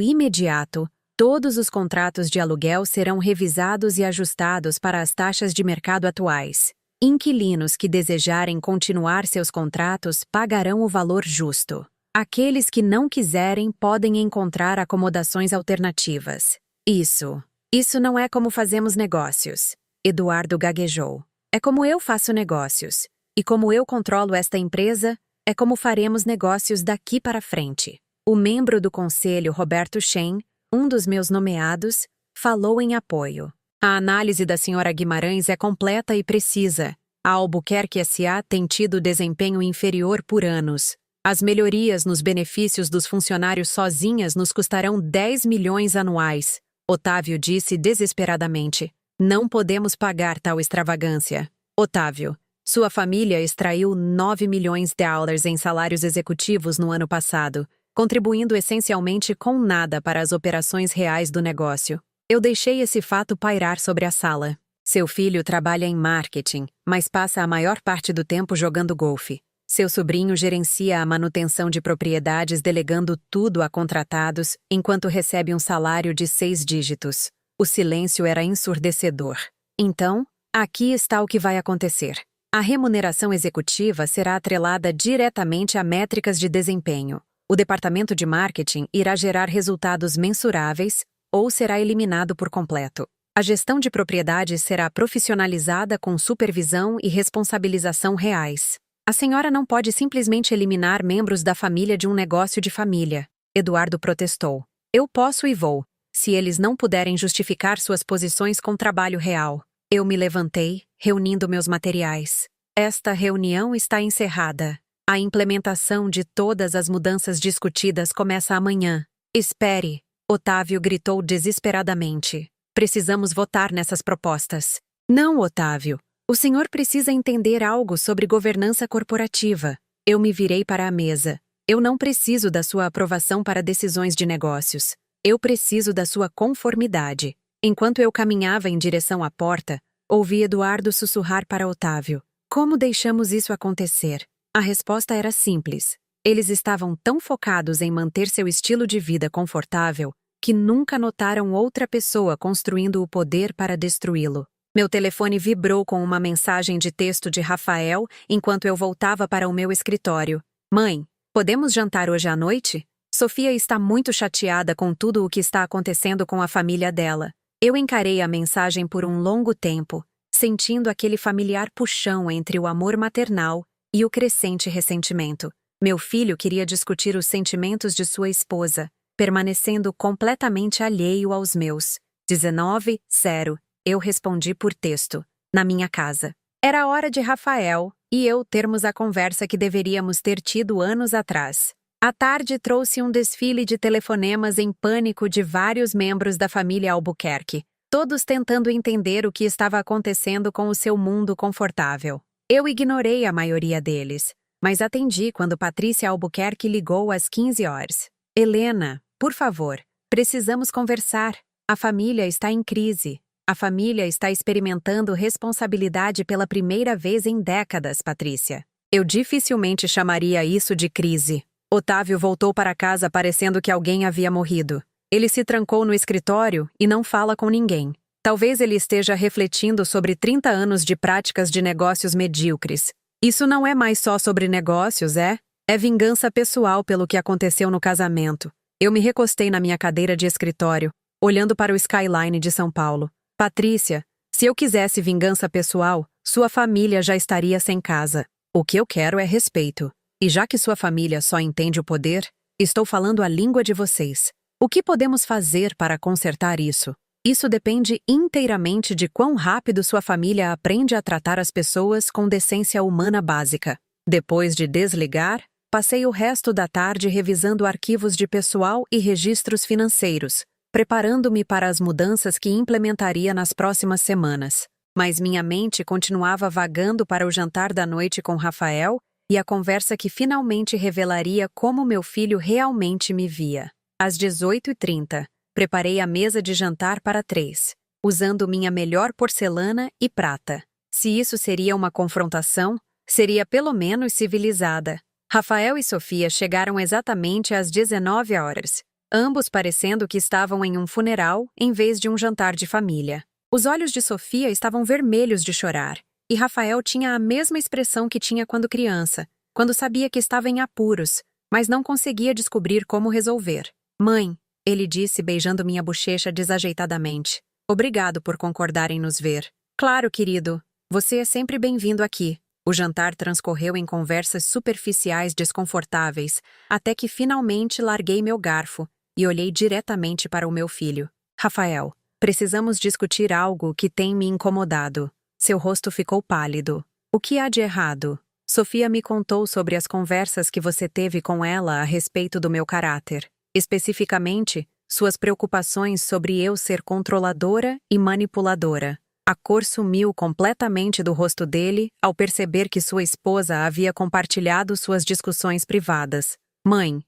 imediato, todos os contratos de aluguel serão revisados e ajustados para as taxas de mercado atuais. Inquilinos que desejarem continuar seus contratos pagarão o valor justo. Aqueles que não quiserem podem encontrar acomodações alternativas. Isso não é como fazemos negócios. Eduardo gaguejou. É como eu faço negócios. E como eu controlo esta empresa, é como faremos negócios daqui para frente. O membro do conselho, Roberto Shen, um dos meus nomeados, falou em apoio. A análise da senhora Guimarães é completa e precisa. A Albuquerque S.A. tem tido desempenho inferior por anos. As melhorias nos benefícios dos funcionários sozinhas nos custarão 10 milhões anuais. Otávio disse desesperadamente. Não podemos pagar tal extravagância. Otávio, sua família extraiu 9 milhões de dólares em salários executivos no ano passado, contribuindo essencialmente com nada para as operações reais do negócio. Eu deixei esse fato pairar sobre a sala. Seu filho trabalha em marketing, mas passa a maior parte do tempo jogando golfe. Seu sobrinho gerencia a manutenção de propriedades delegando tudo a contratados, enquanto recebe um salário de 6 dígitos. O silêncio era ensurdecedor. Então, aqui está o que vai acontecer. A remuneração executiva será atrelada diretamente a métricas de desempenho. O departamento de marketing irá gerar resultados mensuráveis ou será eliminado por completo. A gestão de propriedades será profissionalizada com supervisão e responsabilização reais. A senhora não pode simplesmente eliminar membros da família de um negócio de família. Eduardo protestou. Eu posso e vou, se eles não puderem justificar suas posições com trabalho real. Eu me levantei, reunindo meus materiais. Esta reunião está encerrada. A implementação de todas as mudanças discutidas começa amanhã. Espere, Otávio gritou desesperadamente. Precisamos votar nessas propostas. Não, Otávio. O senhor precisa entender algo sobre governança corporativa. Eu me virei para a mesa. Eu não preciso da sua aprovação para decisões de negócios. Eu preciso da sua conformidade. Enquanto eu caminhava em direção à porta, ouvi Eduardo sussurrar para Otávio. Como deixamos isso acontecer? A resposta era simples. Eles estavam tão focados em manter seu estilo de vida confortável que nunca notaram outra pessoa construindo o poder para destruí-lo. Meu telefone vibrou com uma mensagem de texto de Rafael enquanto eu voltava para o meu escritório. Mãe, podemos jantar hoje à noite? Sofia está muito chateada com tudo o que está acontecendo com a família dela. Eu encarei a mensagem por um longo tempo, sentindo aquele familiar puxão entre o amor maternal e o crescente ressentimento. Meu filho queria discutir os sentimentos de sua esposa, permanecendo completamente alheio aos meus. 19:0. Eu respondi por texto, na minha casa. Era hora de Rafael e eu termos a conversa que deveríamos ter tido anos atrás. A tarde trouxe um desfile de telefonemas em pânico de vários membros da família Albuquerque, todos tentando entender o que estava acontecendo com o seu mundo confortável. Eu ignorei a maioria deles, mas atendi quando Patrícia Albuquerque ligou às 15 horas. Helena, por favor, precisamos conversar. A família está em crise. A família está experimentando responsabilidade pela primeira vez em décadas, Patrícia. Eu dificilmente chamaria isso de crise. Otávio voltou para casa parecendo que alguém havia morrido. Ele se trancou no escritório e não fala com ninguém. Talvez ele esteja refletindo sobre 30 anos de práticas de negócios medíocres. Isso não é mais só sobre negócios, é? É vingança pessoal pelo que aconteceu no casamento. Eu me recostei na minha cadeira de escritório, olhando para o skyline de São Paulo. Patrícia, se eu quisesse vingança pessoal, sua família já estaria sem casa. O que eu quero é respeito. E já que sua família só entende o poder, estou falando a língua de vocês. O que podemos fazer para consertar isso? Isso depende inteiramente de quão rápido sua família aprende a tratar as pessoas com decência humana básica. Depois de desligar, passei o resto da tarde revisando arquivos de pessoal e registros financeiros, preparando-me para as mudanças que implementaria nas próximas semanas. Mas minha mente continuava vagando para o jantar da noite com Rafael e a conversa que finalmente revelaria como meu filho realmente me via. Às 18h30, preparei a mesa de jantar para 3, usando minha melhor porcelana e prata. Se isso seria uma confrontação, seria pelo menos civilizada. Rafael e Sofia chegaram exatamente às 19 horas, ambos parecendo que estavam em um funeral em vez de um jantar de família. Os olhos de Sofia estavam vermelhos de chorar, e Rafael tinha a mesma expressão que tinha quando criança, quando sabia que estava em apuros, mas não conseguia descobrir como resolver. Mãe, ele disse beijando minha bochecha desajeitadamente. Obrigado por concordar em nos ver. Claro, querido. Você é sempre bem-vindo aqui. O jantar transcorreu em conversas superficiais desconfortáveis, até que finalmente larguei meu garfo e olhei diretamente para o meu filho. Rafael, precisamos discutir algo que tem me incomodado. Seu rosto ficou pálido. O que há de errado? Sofia me contou sobre as conversas que você teve com ela a respeito do meu caráter. Especificamente, suas preocupações sobre eu ser controladora e manipuladora. A cor sumiu completamente do rosto dele ao perceber que sua esposa havia compartilhado suas discussões privadas. Mãe,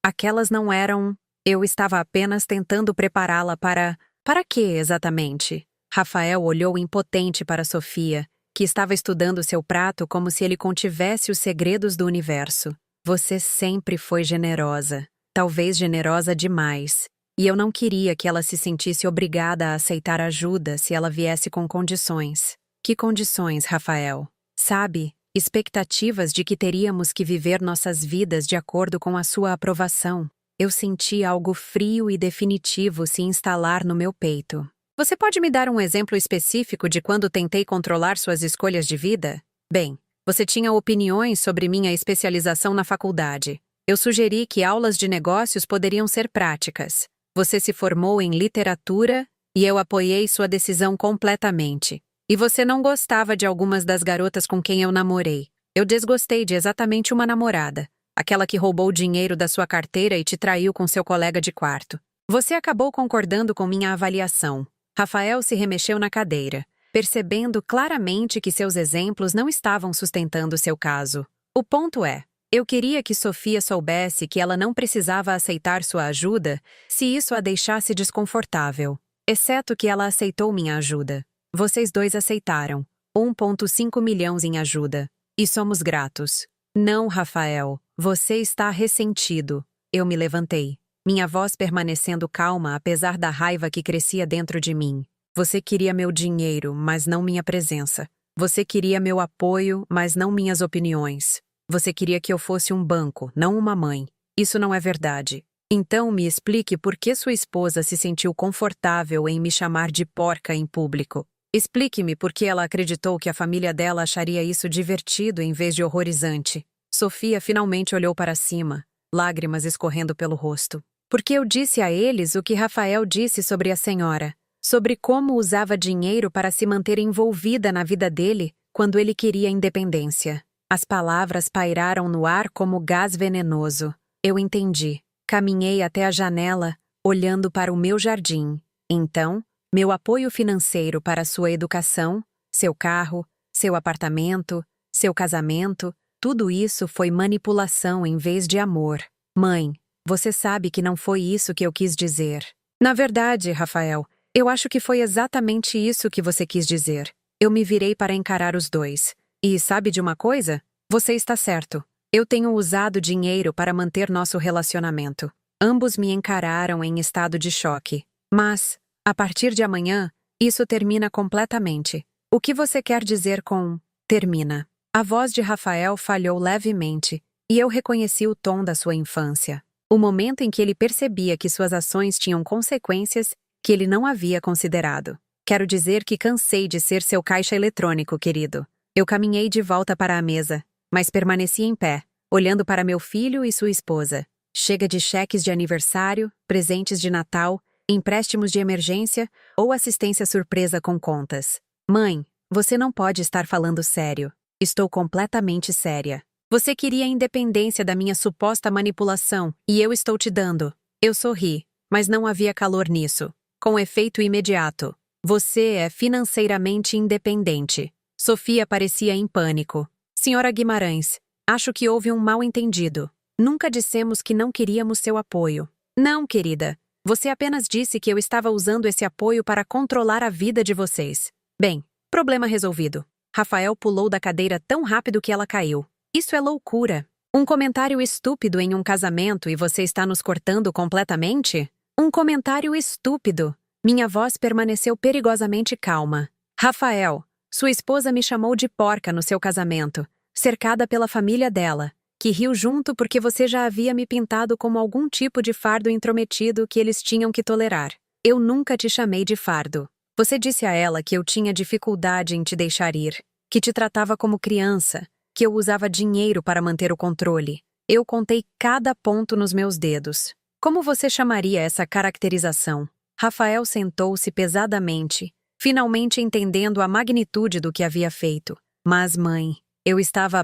aquelas não eram... Eu estava apenas tentando prepará-la para... Para quê, exatamente? Rafael olhou impotente para Sofia, que estava estudando seu prato como se ele contivesse os segredos do universo. Você sempre foi generosa. Talvez generosa demais. E eu não queria que ela se sentisse obrigada a aceitar ajuda se ela viesse com condições. Que condições, Rafael? Sabe, expectativas de que teríamos que viver nossas vidas de acordo com a sua aprovação. Eu senti algo frio e definitivo se instalar no meu peito. Você pode me dar um exemplo específico de quando tentei controlar suas escolhas de vida? Bem, você tinha opiniões sobre minha especialização na faculdade. Eu sugeri que aulas de negócios poderiam ser práticas. Você se formou em literatura e eu apoiei sua decisão completamente. E você não gostava de algumas das garotas com quem eu namorei. Eu desgostei de exatamente uma namorada. Aquela que roubou o dinheiro da sua carteira e te traiu com seu colega de quarto. Você acabou concordando com minha avaliação. Rafael se remexeu na cadeira, percebendo claramente que seus exemplos não estavam sustentando seu caso. O ponto é, eu queria que Sofia soubesse que ela não precisava aceitar sua ajuda se isso a deixasse desconfortável. Exceto que ela aceitou minha ajuda. Vocês dois aceitaram. 1,5 milhões em ajuda. E somos gratos. Não, Rafael. Você está ressentido. Eu me levantei, minha voz permanecendo calma apesar da raiva que crescia dentro de mim. Você queria meu dinheiro, mas não minha presença. Você queria meu apoio, mas não minhas opiniões. Você queria que eu fosse um banco, não uma mãe. Isso não é verdade. Então me explique por que sua esposa se sentiu confortável em me chamar de porca em público. Explique-me por que ela acreditou que a família dela acharia isso divertido em vez de horrorizante. Sofia finalmente olhou para cima, lágrimas escorrendo pelo rosto. Porque eu disse a eles o que Rafael disse sobre a senhora, sobre como usava dinheiro para se manter envolvida na vida dele quando ele queria independência. As palavras pairaram no ar como gás venenoso. Eu entendi. Caminhei até a janela, olhando para o meu jardim. Então, meu apoio financeiro para sua educação, seu carro, seu apartamento, seu casamento, tudo isso foi manipulação em vez de amor. Mãe, você sabe que não foi isso que eu quis dizer. Na verdade, Rafael, Eu acho que foi exatamente isso que você quis dizer. Eu me virei para encarar os dois. E sabe de uma coisa? Você está certo. Eu tenho usado dinheiro para manter nosso relacionamento. Ambos me encararam em estado de choque. Mas, a partir de amanhã, isso termina completamente. O que você quer dizer com termina? A voz de Rafael falhou levemente, e eu reconheci o tom da sua infância. O momento em que ele percebia que suas ações tinham consequências que ele não havia considerado. Quero dizer que cansei de ser seu caixa eletrônico, querido. Eu caminhei de volta para a mesa, mas permaneci em pé, olhando para meu filho e sua esposa. Chega de cheques de aniversário, presentes de Natal, empréstimos de emergência ou assistência surpresa com contas. Mãe, você não pode estar falando sério. Estou completamente séria. Você queria a independência da minha suposta manipulação, e eu estou te dando. Eu sorri, mas não havia calor nisso. Com efeito imediato. Você é financeiramente independente. Sofia parecia em pânico. Senhora Guimarães, acho que houve um mal-entendido. Nunca dissemos que não queríamos seu apoio. Não, querida. Você apenas disse que eu estava usando esse apoio para controlar a vida de vocês. Bem, problema resolvido. Rafael pulou da cadeira tão rápido que ela caiu. Isso é loucura. Um comentário estúpido em um casamento e você está nos cortando completamente? Um comentário estúpido. Minha voz permaneceu perigosamente calma. Rafael, sua esposa me chamou de porca no seu casamento, cercada pela família dela, que riu junto porque você já havia me pintado como algum tipo de fardo intrometido que eles tinham que tolerar. Eu nunca te chamei de fardo. Você disse a ela que eu tinha dificuldade em te deixar ir, que te tratava como criança, que eu usava dinheiro para manter o controle. Eu contei cada ponto nos meus dedos. Como você chamaria essa caracterização? Rafael sentou-se pesadamente, finalmente entendendo a magnitude do que havia feito. Mas, mãe, eu estava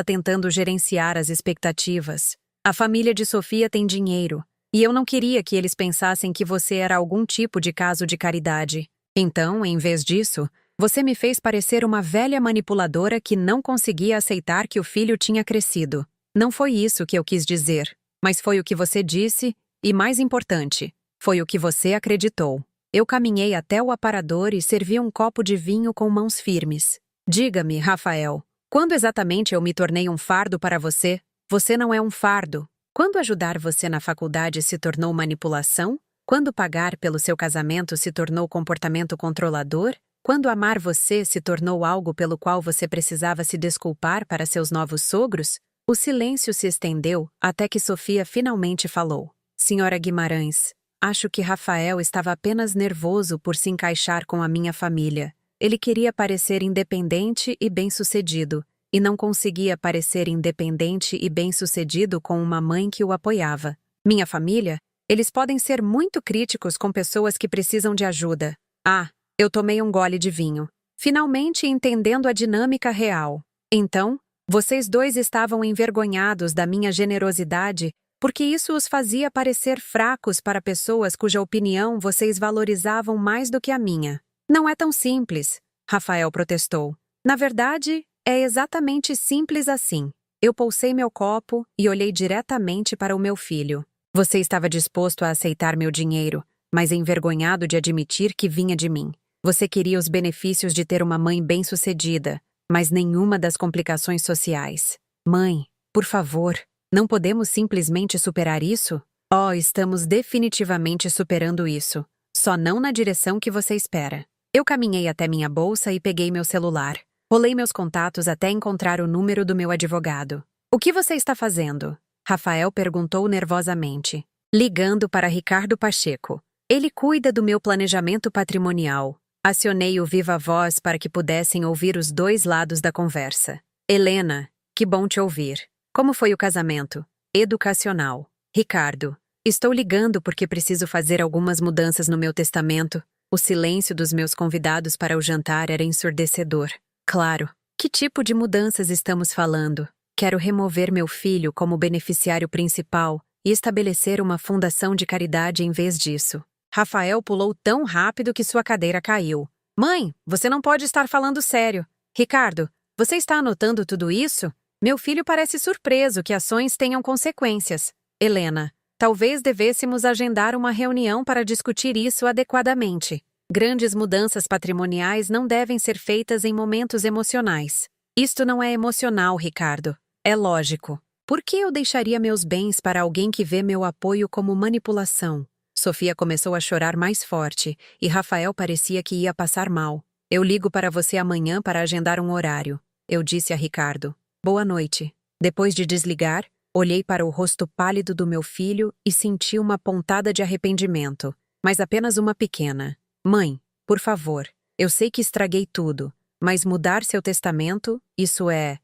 tentando gerenciar as expectativas. A família de Sofia tem dinheiro, e eu não queria que eles pensassem que você era algum tipo de caso de caridade. Então, em vez disso, você me fez parecer uma velha manipuladora que não conseguia aceitar que o filho tinha crescido. Não foi isso que eu quis dizer. Mas foi o que você disse, e mais importante, foi o que você acreditou. Eu caminhei até o aparador e servi um copo de vinho com mãos firmes. Diga-me, Rafael, quando exatamente eu me tornei um fardo para você? Você não é um fardo. Quando ajudar você na faculdade se tornou manipulação? Quando pagar pelo seu casamento se tornou comportamento controlador? Quando amar você se tornou algo pelo qual você precisava se desculpar para seus novos sogros? O silêncio se estendeu até que Sofia finalmente falou. Senhora Guimarães, acho que Rafael estava apenas nervoso por se encaixar com a minha família. Ele queria parecer independente e bem-sucedido, e não conseguia parecer independente e bem-sucedido com uma mãe que o apoiava. Minha família? Eles podem ser muito críticos com pessoas que precisam de ajuda. Ah, eu tomei um gole de vinho, finalmente entendendo a dinâmica real. Então, vocês dois estavam envergonhados da minha generosidade porque isso os fazia parecer fracos para pessoas cuja opinião vocês valorizavam mais do que a minha. Não é tão simples, Rafael protestou. Na verdade, é exatamente simples assim. Eu pulsei meu copo e olhei diretamente para o meu filho. Você estava disposto a aceitar meu dinheiro, mas envergonhado de admitir que vinha de mim. Você queria os benefícios de ter uma mãe bem-sucedida, mas nenhuma das complicações sociais. Mãe, por favor, não podemos simplesmente superar isso? Oh, estamos definitivamente superando isso. Só não na direção que você espera. Eu caminhei até minha bolsa e peguei meu celular. Rolei meus contatos até encontrar o número do meu advogado. O que você está fazendo? Rafael perguntou nervosamente. Ligando para Ricardo Pacheco. Ele cuida do meu planejamento patrimonial. Acionei o Viva Voz para que pudessem ouvir os dois lados da conversa. Helena, que bom te ouvir. Como foi o casamento? Educacional. Ricardo, estou ligando porque preciso fazer algumas mudanças no meu testamento. O silêncio dos meus convidados para o jantar era ensurdecedor. Claro. Que tipo de mudanças estamos falando? Quero remover meu filho como beneficiário principal e estabelecer uma fundação de caridade em vez disso. Rafael pulou tão rápido que sua cadeira caiu. Mãe, você não pode estar falando sério. Ricardo, você está anotando tudo isso? Meu filho parece surpreso que ações tenham consequências. Helena, Talvez devêssemos agendar uma reunião para discutir isso adequadamente. Grandes mudanças patrimoniais não devem ser feitas em momentos emocionais. Isto não é emocional, Ricardo. É lógico. Por que eu deixaria meus bens para alguém que vê meu apoio como manipulação? Sofia começou a chorar mais forte e Rafael parecia que ia passar mal. Eu ligo para você amanhã para agendar um horário. Eu disse a Ricardo. Boa noite. Depois de desligar, olhei para o rosto pálido do meu filho e senti uma pontada de arrependimento, mas apenas uma pequena. Mãe, por favor, eu sei que estraguei tudo, mas mudar seu testamento, isso é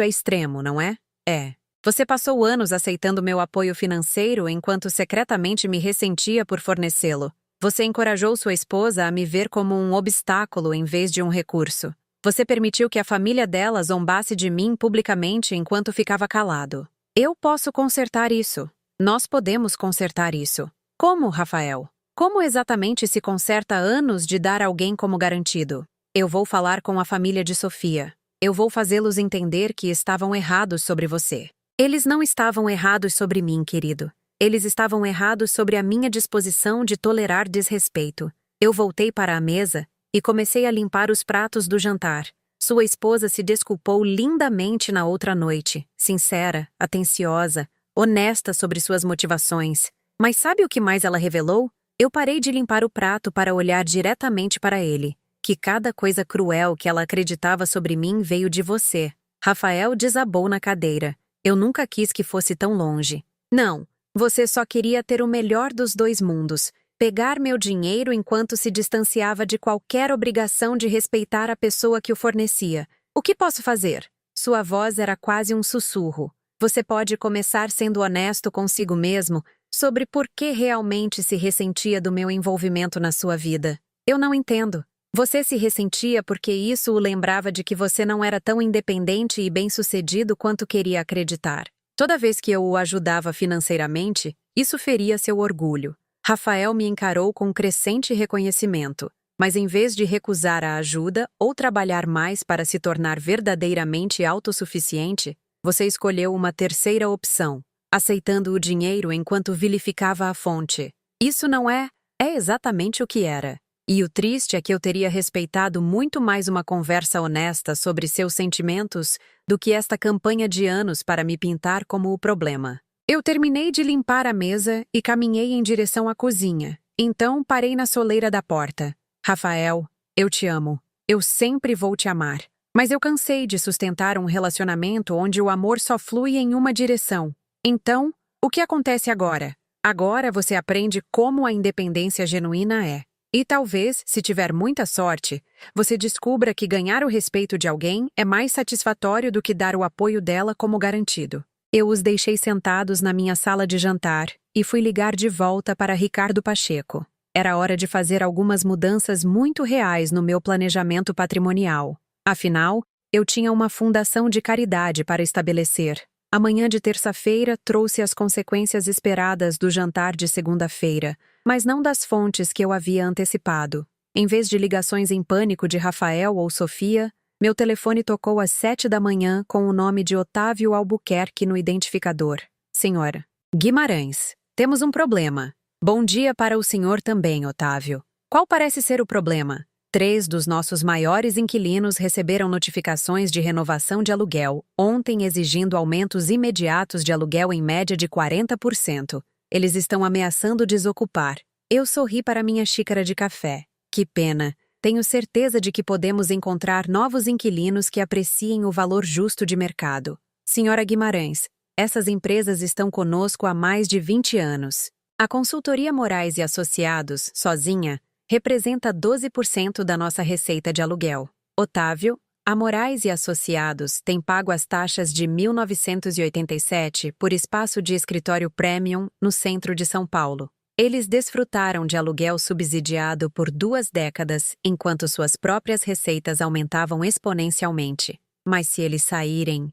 extremo, não é? É. Você passou anos aceitando meu apoio financeiro enquanto secretamente me ressentia por fornecê-lo. Você encorajou sua esposa a me ver como um obstáculo em vez de um recurso. Você permitiu que a família dela zombasse de mim publicamente enquanto ficava calado. Eu posso consertar isso. Nós podemos consertar isso. Como, Rafael? Como exatamente se conserta anos de dar alguém como garantido? Eu vou falar com a família de Sofia. Eu vou fazê-los entender que estavam errados sobre você. Eles não estavam errados sobre mim, querido. Eles estavam errados sobre a minha disposição de tolerar desrespeito. Eu voltei para a mesa e comecei a limpar os pratos do jantar. Sua esposa se desculpou lindamente na outra noite, sincera, atenciosa, honesta sobre suas motivações. Mas sabe o que mais ela revelou? Eu parei de limpar o prato para olhar diretamente para ele. Que cada coisa cruel que ela acreditava sobre mim veio de você. Rafael desabou na cadeira. Eu nunca quis que fosse tão longe. Não, você só queria ter o melhor dos dois mundos. Pegar meu dinheiro enquanto se distanciava de qualquer obrigação de respeitar a pessoa que o fornecia. O que posso fazer? Sua voz era quase um sussurro. Você pode começar sendo honesto consigo mesmo sobre por que realmente se ressentia do meu envolvimento na sua vida. Eu não entendo. Você se ressentia porque isso o lembrava de que você não era tão independente e bem-sucedido quanto queria acreditar. Toda vez que eu o ajudava financeiramente, isso feria seu orgulho. Rafael me encarou com crescente reconhecimento, mas em vez de recusar a ajuda ou trabalhar mais para se tornar verdadeiramente autossuficiente, você escolheu uma terceira opção, aceitando o dinheiro enquanto vilificava a fonte. Isso não é exatamente o que era. E o triste é que eu teria respeitado muito mais uma conversa honesta sobre seus sentimentos do que esta campanha de anos para me pintar como o problema. Eu terminei de limpar a mesa e caminhei em direção à cozinha. Então parei na soleira da porta. Rafael, eu te amo. Eu sempre vou te amar. Mas eu cansei de sustentar um relacionamento onde o amor só flui em uma direção. Então, o que acontece agora? Agora você aprende como a independência genuína é. E talvez, se tiver muita sorte, você descubra que ganhar o respeito de alguém é mais satisfatório do que dar o apoio dela como garantido. Eu os deixei sentados na minha sala de jantar e fui ligar de volta para Ricardo Pacheco. Era hora de fazer algumas mudanças muito reais no meu planejamento patrimonial. Afinal, eu tinha uma fundação de caridade para estabelecer. A manhã de terça-feira trouxe as consequências esperadas do jantar de segunda-feira, mas não das fontes que eu havia antecipado. Em vez de ligações em pânico de Rafael ou Sofia, meu telefone tocou às 7 da manhã com o nome de Otávio Albuquerque no identificador. Senhora Guimarães, temos um problema. Bom dia para o senhor também, Otávio. Qual parece ser o problema? 3 dos nossos maiores inquilinos receberam notificações de renovação de aluguel, ontem exigindo aumentos imediatos de aluguel em média de 40%. Eles estão ameaçando desocupar. Eu sorri para minha xícara de café. Que pena. Tenho certeza de que podemos encontrar novos inquilinos que apreciem o valor justo de mercado. Senhora Guimarães, essas empresas estão conosco há mais de 20 anos. A consultoria Moraes e Associados, sozinha, representa 12% da nossa receita de aluguel. Otávio, a Moraes e Associados tem pago as taxas de 1987 por espaço de escritório premium no centro de São Paulo. Eles desfrutaram de aluguel subsidiado por 2 décadas, enquanto suas próprias receitas aumentavam exponencialmente. Mas se eles saírem,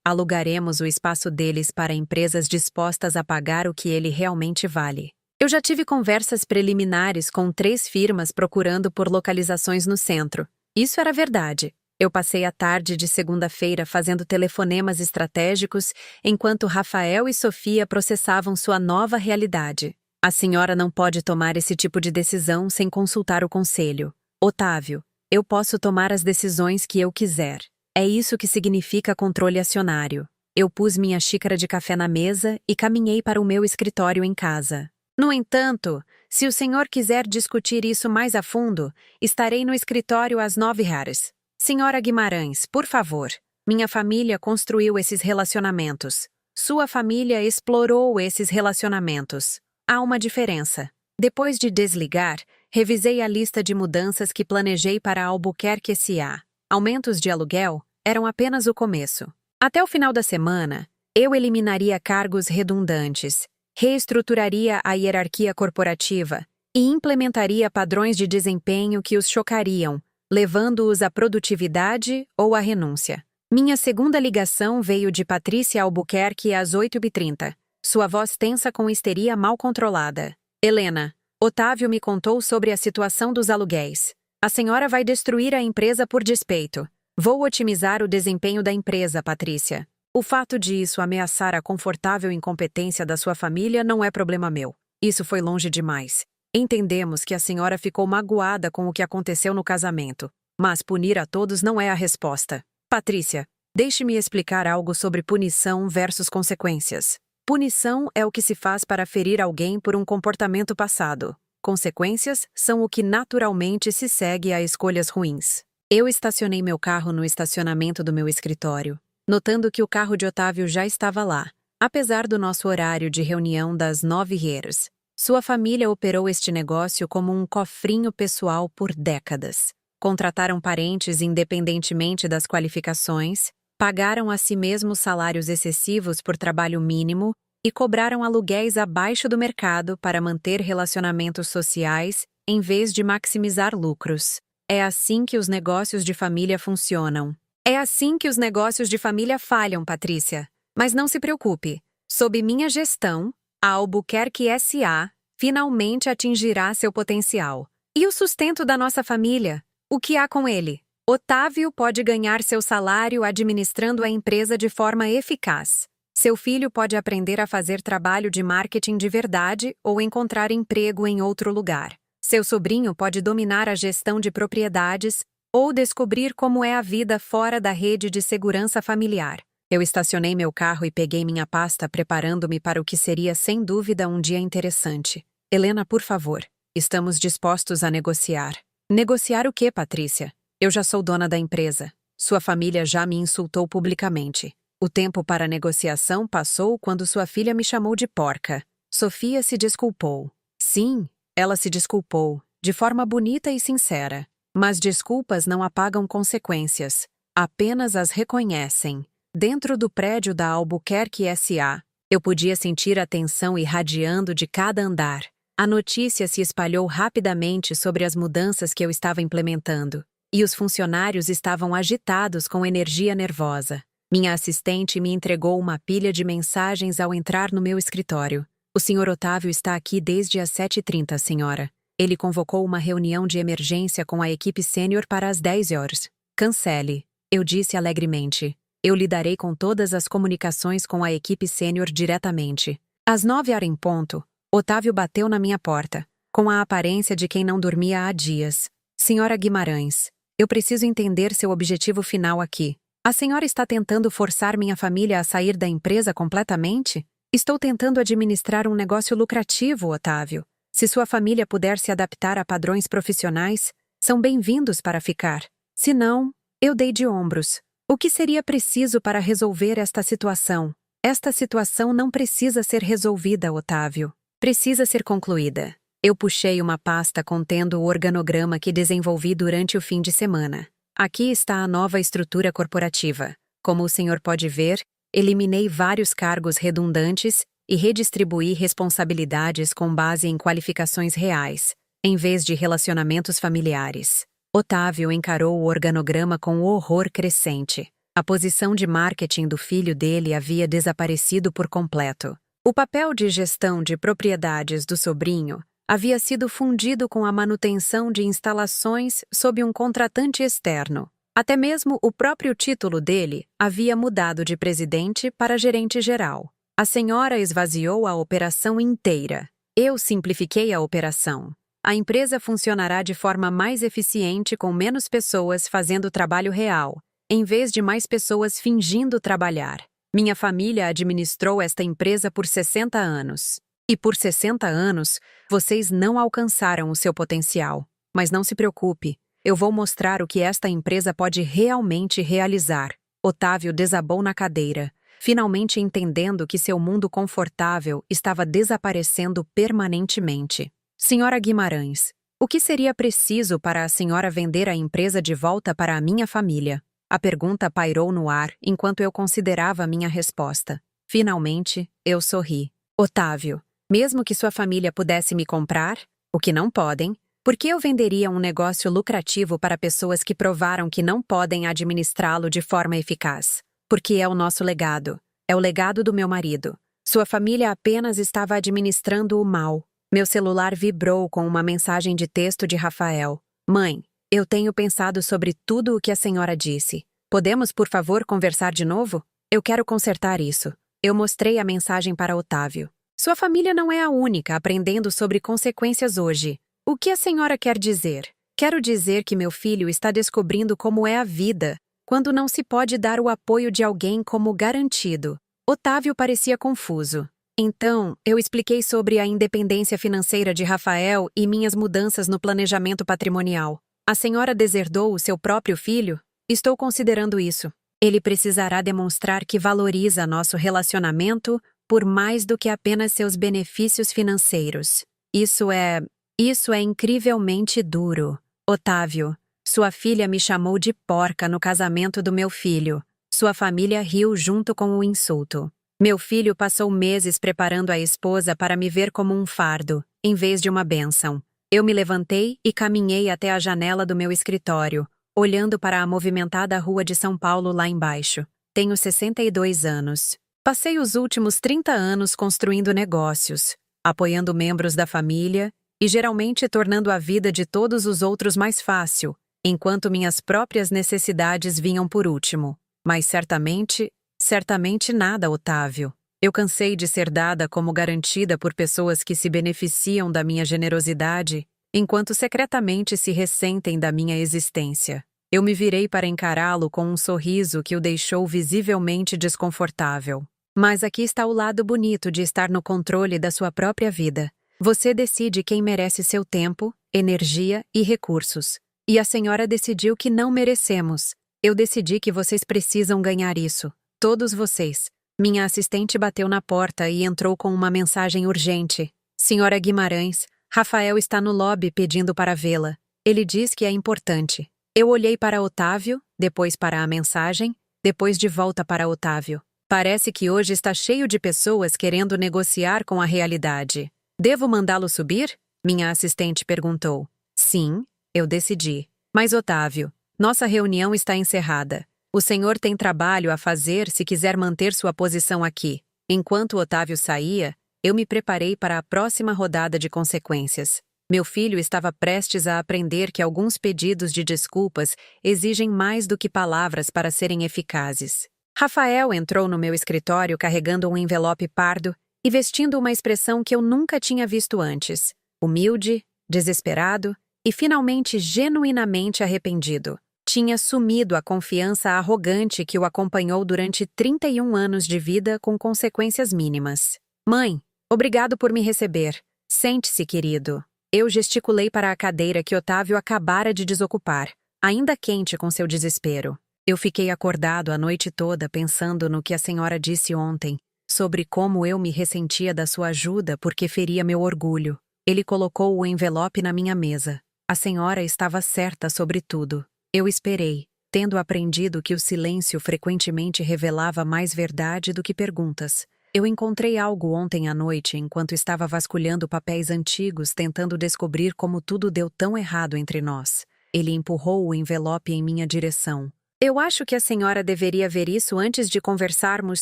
alugaremos o espaço deles para empresas dispostas a pagar o que ele realmente vale. Eu já tive conversas preliminares com 3 firmas procurando por localizações no centro. Isso era verdade. Eu passei a tarde de segunda-feira fazendo telefonemas estratégicos enquanto Rafael e Sofia processavam sua nova realidade. A senhora não pode tomar esse tipo de decisão sem consultar o conselho. Otávio, eu posso tomar as decisões que eu quiser. É isso que significa controle acionário. Eu pus minha xícara de café na mesa e caminhei para o meu escritório em casa. No entanto, se o senhor quiser discutir isso mais a fundo, estarei no escritório às 9h. Senhora Guimarães, por favor. Minha família construiu esses relacionamentos. Sua família explorou esses relacionamentos. Há uma diferença. Depois de desligar, revisei a lista de mudanças que planejei para Albuquerque S.A. Aumentos de aluguel eram apenas o começo. Até o final da semana, eu eliminaria cargos redundantes, reestruturaria a hierarquia corporativa e implementaria padrões de desempenho que os chocariam, levando-os à produtividade ou à renúncia. Minha segunda ligação veio de Patrícia Albuquerque às 8h30, sua voz tensa com histeria mal controlada. Helena, Otávio me contou sobre a situação dos aluguéis. A senhora vai destruir a empresa por despeito. Vou otimizar o desempenho da empresa, Patrícia. O fato de isso ameaçar a confortável incompetência da sua família não é problema meu. Isso foi longe demais. Entendemos que a senhora ficou magoada com o que aconteceu no casamento, mas punir a todos não é a resposta. Patrícia, deixe-me explicar algo sobre punição versus consequências. Punição é o que se faz para ferir alguém por um comportamento passado. Consequências são o que naturalmente se segue a escolhas ruins. Eu estacionei meu carro no estacionamento do meu escritório, notando que o carro de Otávio já estava lá, apesar do nosso horário de reunião das 9h. Sua família operou este negócio como um cofrinho pessoal por décadas. Contrataram parentes independentemente das qualificações, pagaram a si mesmos salários excessivos por trabalho mínimo e cobraram aluguéis abaixo do mercado para manter relacionamentos sociais em vez de maximizar lucros. É assim que os negócios de família funcionam. É assim que os negócios de família falham, Patrícia. Mas não se preocupe. Sob minha gestão, a Albuquerque S.A. finalmente atingirá seu potencial. E o sustento da nossa família? O que há com ele? Otávio pode ganhar seu salário administrando a empresa de forma eficaz. Seu filho pode aprender a fazer trabalho de marketing de verdade ou encontrar emprego em outro lugar. Seu sobrinho pode dominar a gestão de propriedades ou descobrir como é a vida fora da rede de segurança familiar. Eu estacionei meu carro e peguei minha pasta preparando-me para o que seria sem dúvida um dia interessante. Helena, por favor, estamos dispostos a negociar. Negociar o quê, Patrícia? Eu já sou dona da empresa. Sua família já me insultou publicamente. O tempo para negociação passou quando sua filha me chamou de porca. Sofia se desculpou. Sim, ela se desculpou, de forma bonita e sincera. Mas desculpas não apagam consequências, apenas as reconhecem. Dentro do prédio da Albuquerque S.A., eu podia sentir a tensão irradiando de cada andar. A notícia se espalhou rapidamente sobre as mudanças que eu estava implementando, e os funcionários estavam agitados com energia nervosa. Minha assistente me entregou uma pilha de mensagens ao entrar no meu escritório. O Sr. Otávio está aqui desde as 7h30, senhora. Ele convocou uma reunião de emergência com a equipe sênior para as 10h. Cancele, eu disse alegremente. Eu lidarei com todas as comunicações com a equipe sênior diretamente. Às 9h em ponto, Otávio bateu na minha porta, com a aparência de quem não dormia há dias. Senhora Guimarães, eu preciso entender seu objetivo final aqui. A senhora está tentando forçar minha família a sair da empresa completamente? Estou tentando administrar um negócio lucrativo, Otávio. Se sua família puder se adaptar a padrões profissionais, são bem-vindos para ficar. Se não, eu dei de ombros. O que seria preciso para resolver esta situação? Esta situação não precisa ser resolvida, Otávio. Precisa ser concluída. Eu puxei uma pasta contendo o organograma que desenvolvi durante o fim de semana. Aqui está a nova estrutura corporativa. Como o senhor pode ver, eliminei vários cargos redundantes e redistribuí responsabilidades com base em qualificações reais, em vez de relacionamentos familiares. Otávio encarou o organograma com horror crescente. A posição de marketing do filho dele havia desaparecido por completo. O papel de gestão de propriedades do sobrinho havia sido fundido com a manutenção de instalações sob um contratante externo. Até mesmo o próprio título dele havia mudado de presidente para gerente-geral. A senhora esvaziou a operação inteira. Eu simplifiquei a operação. A empresa funcionará de forma mais eficiente com menos pessoas fazendo o trabalho real, em vez de mais pessoas fingindo trabalhar. Minha família administrou esta empresa por 60 anos. E por 60 anos, vocês não alcançaram o seu potencial. Mas não se preocupe, eu vou mostrar o que esta empresa pode realmente realizar. Otávio desabou na cadeira, finalmente entendendo que seu mundo confortável estava desaparecendo permanentemente. Senhora Guimarães, o que seria preciso para a senhora vender a empresa de volta para a minha família? A pergunta pairou no ar enquanto eu considerava minha resposta. Finalmente, eu sorri. Otávio, mesmo que sua família pudesse me comprar, o que não podem, por que eu venderia um negócio lucrativo para pessoas que provaram que não podem administrá-lo de forma eficaz? Porque é o nosso legado. É o legado do meu marido. Sua família apenas estava administrando o mal. Meu celular vibrou com uma mensagem de texto de Rafael. Mãe, eu tenho pensado sobre tudo o que a senhora disse. Podemos, por favor, conversar de novo? Eu quero consertar isso. Eu mostrei a mensagem para Otávio. Sua família não é a única aprendendo sobre consequências hoje. O que a senhora quer dizer? Quero dizer que meu filho está descobrindo como é a vida, quando não se pode dar o apoio de alguém como garantido. Otávio parecia confuso. Então, eu expliquei sobre a independência financeira de Rafael e minhas mudanças no planejamento patrimonial. A senhora deserdou o seu próprio filho? Estou considerando isso. Ele precisará demonstrar que valoriza nosso relacionamento por mais do que apenas seus benefícios financeiros. Isso é incrivelmente duro. Otávio, sua filha me chamou de porca no casamento do meu filho. Sua família riu junto com o insulto. Meu filho passou meses preparando a esposa para me ver como um fardo, em vez de uma bênção. Eu me levantei e caminhei até a janela do meu escritório, olhando para a movimentada rua de São Paulo lá embaixo. Tenho 62 anos. Passei os últimos 30 anos construindo negócios, apoiando membros da família e geralmente tornando a vida de todos os outros mais fácil, enquanto minhas próprias necessidades vinham por último. Mas certamente nada, Otávio. Eu cansei de ser dada como garantida por pessoas que se beneficiam da minha generosidade, enquanto secretamente se ressentem da minha existência. Eu me virei para encará-lo com um sorriso que o deixou visivelmente desconfortável. Mas aqui está o lado bonito de estar no controle da sua própria vida. Você decide quem merece seu tempo, energia e recursos. E a senhora decidiu que não merecemos. Eu decidi que vocês precisam ganhar isso. Todos vocês. Minha assistente bateu na porta e entrou com uma mensagem urgente. Senhora Guimarães, Rafael está no lobby pedindo para vê-la. Ele diz que é importante. Eu olhei para Otávio, depois para a mensagem, depois de volta para Otávio. Parece que hoje está cheio de pessoas querendo negociar com a realidade. Devo mandá-lo subir? Minha assistente perguntou. Sim, eu decidi. Mas Otávio, nossa reunião está encerrada. O senhor tem trabalho a fazer se quiser manter sua posição aqui. Enquanto Otávio saía, eu me preparei para a próxima rodada de consequências. Meu filho estava prestes a aprender que alguns pedidos de desculpas exigem mais do que palavras para serem eficazes. Rafael entrou no meu escritório carregando um envelope pardo e vestindo uma expressão que eu nunca tinha visto antes. Humilde, desesperado e finalmente genuinamente arrependido. Tinha sumido a confiança arrogante que o acompanhou durante 31 anos de vida com consequências mínimas. Mãe, obrigado por me receber. Sente-se, querido. Eu gesticulei para a cadeira que Otávio acabara de desocupar, ainda quente com seu desespero. Eu fiquei acordado a noite toda pensando no que a senhora disse ontem, sobre como eu me ressentia da sua ajuda porque feria meu orgulho. Ele colocou o envelope na minha mesa. A senhora estava certa sobre tudo. Eu esperei, tendo aprendido que o silêncio frequentemente revelava mais verdade do que perguntas. Eu encontrei algo ontem à noite enquanto estava vasculhando papéis antigos tentando descobrir como tudo deu tão errado entre nós. Ele empurrou o envelope em minha direção. Eu acho que a senhora deveria ver isso antes de conversarmos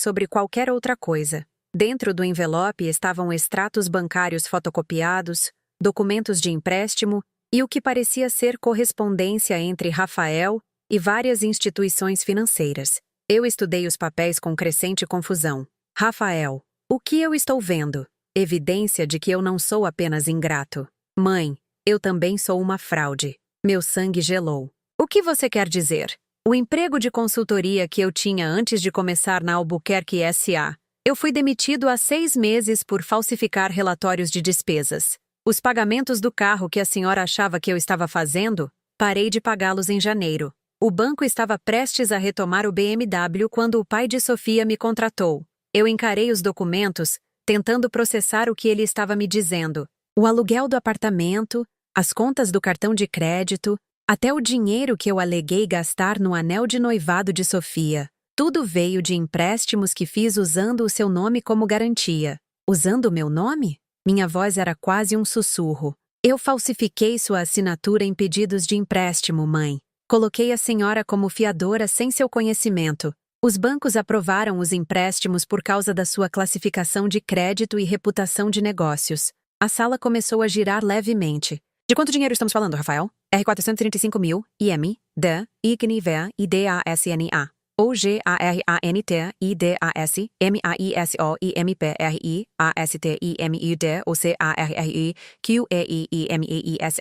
sobre qualquer outra coisa. Dentro do envelope estavam extratos bancários fotocopiados, documentos de empréstimo e o que parecia ser correspondência entre Rafael e várias instituições financeiras. Eu estudei os papéis com crescente confusão. Rafael, o que eu estou vendo? Evidência de que eu não sou apenas ingrato. Mãe, eu também sou uma fraude. Meu sangue gelou. O que você quer dizer? O emprego de consultoria que eu tinha antes de começar na Albuquerque SA. Eu fui demitido há 6 meses por falsificar relatórios de despesas. Os pagamentos do carro que a senhora achava que eu estava fazendo, parei de pagá-los em janeiro. O banco estava prestes a retomar o BMW quando o pai de Sofia me contratou. Eu encarei os documentos, tentando processar o que ele estava me dizendo. O aluguel do apartamento, as contas do cartão de crédito, até o dinheiro que eu aleguei gastar no anel de noivado de Sofia. Tudo veio de empréstimos que fiz usando o seu nome como garantia. Usando o meu nome? Minha voz era quase um sussurro. Eu falsifiquei sua assinatura em pedidos de empréstimo, mãe. Coloquei a senhora como fiadora sem seu conhecimento. Os bancos aprovaram os empréstimos por causa da sua classificação de crédito e reputação de negócios. A sala começou a girar levemente. De quanto dinheiro estamos falando, Rafael? R$ 435.000, IM, D, IGNIVEA, IDASNA. Ou GARANT, IDAS, MAISO, IMPRI, ASTIMID, ou CARRI, QEI,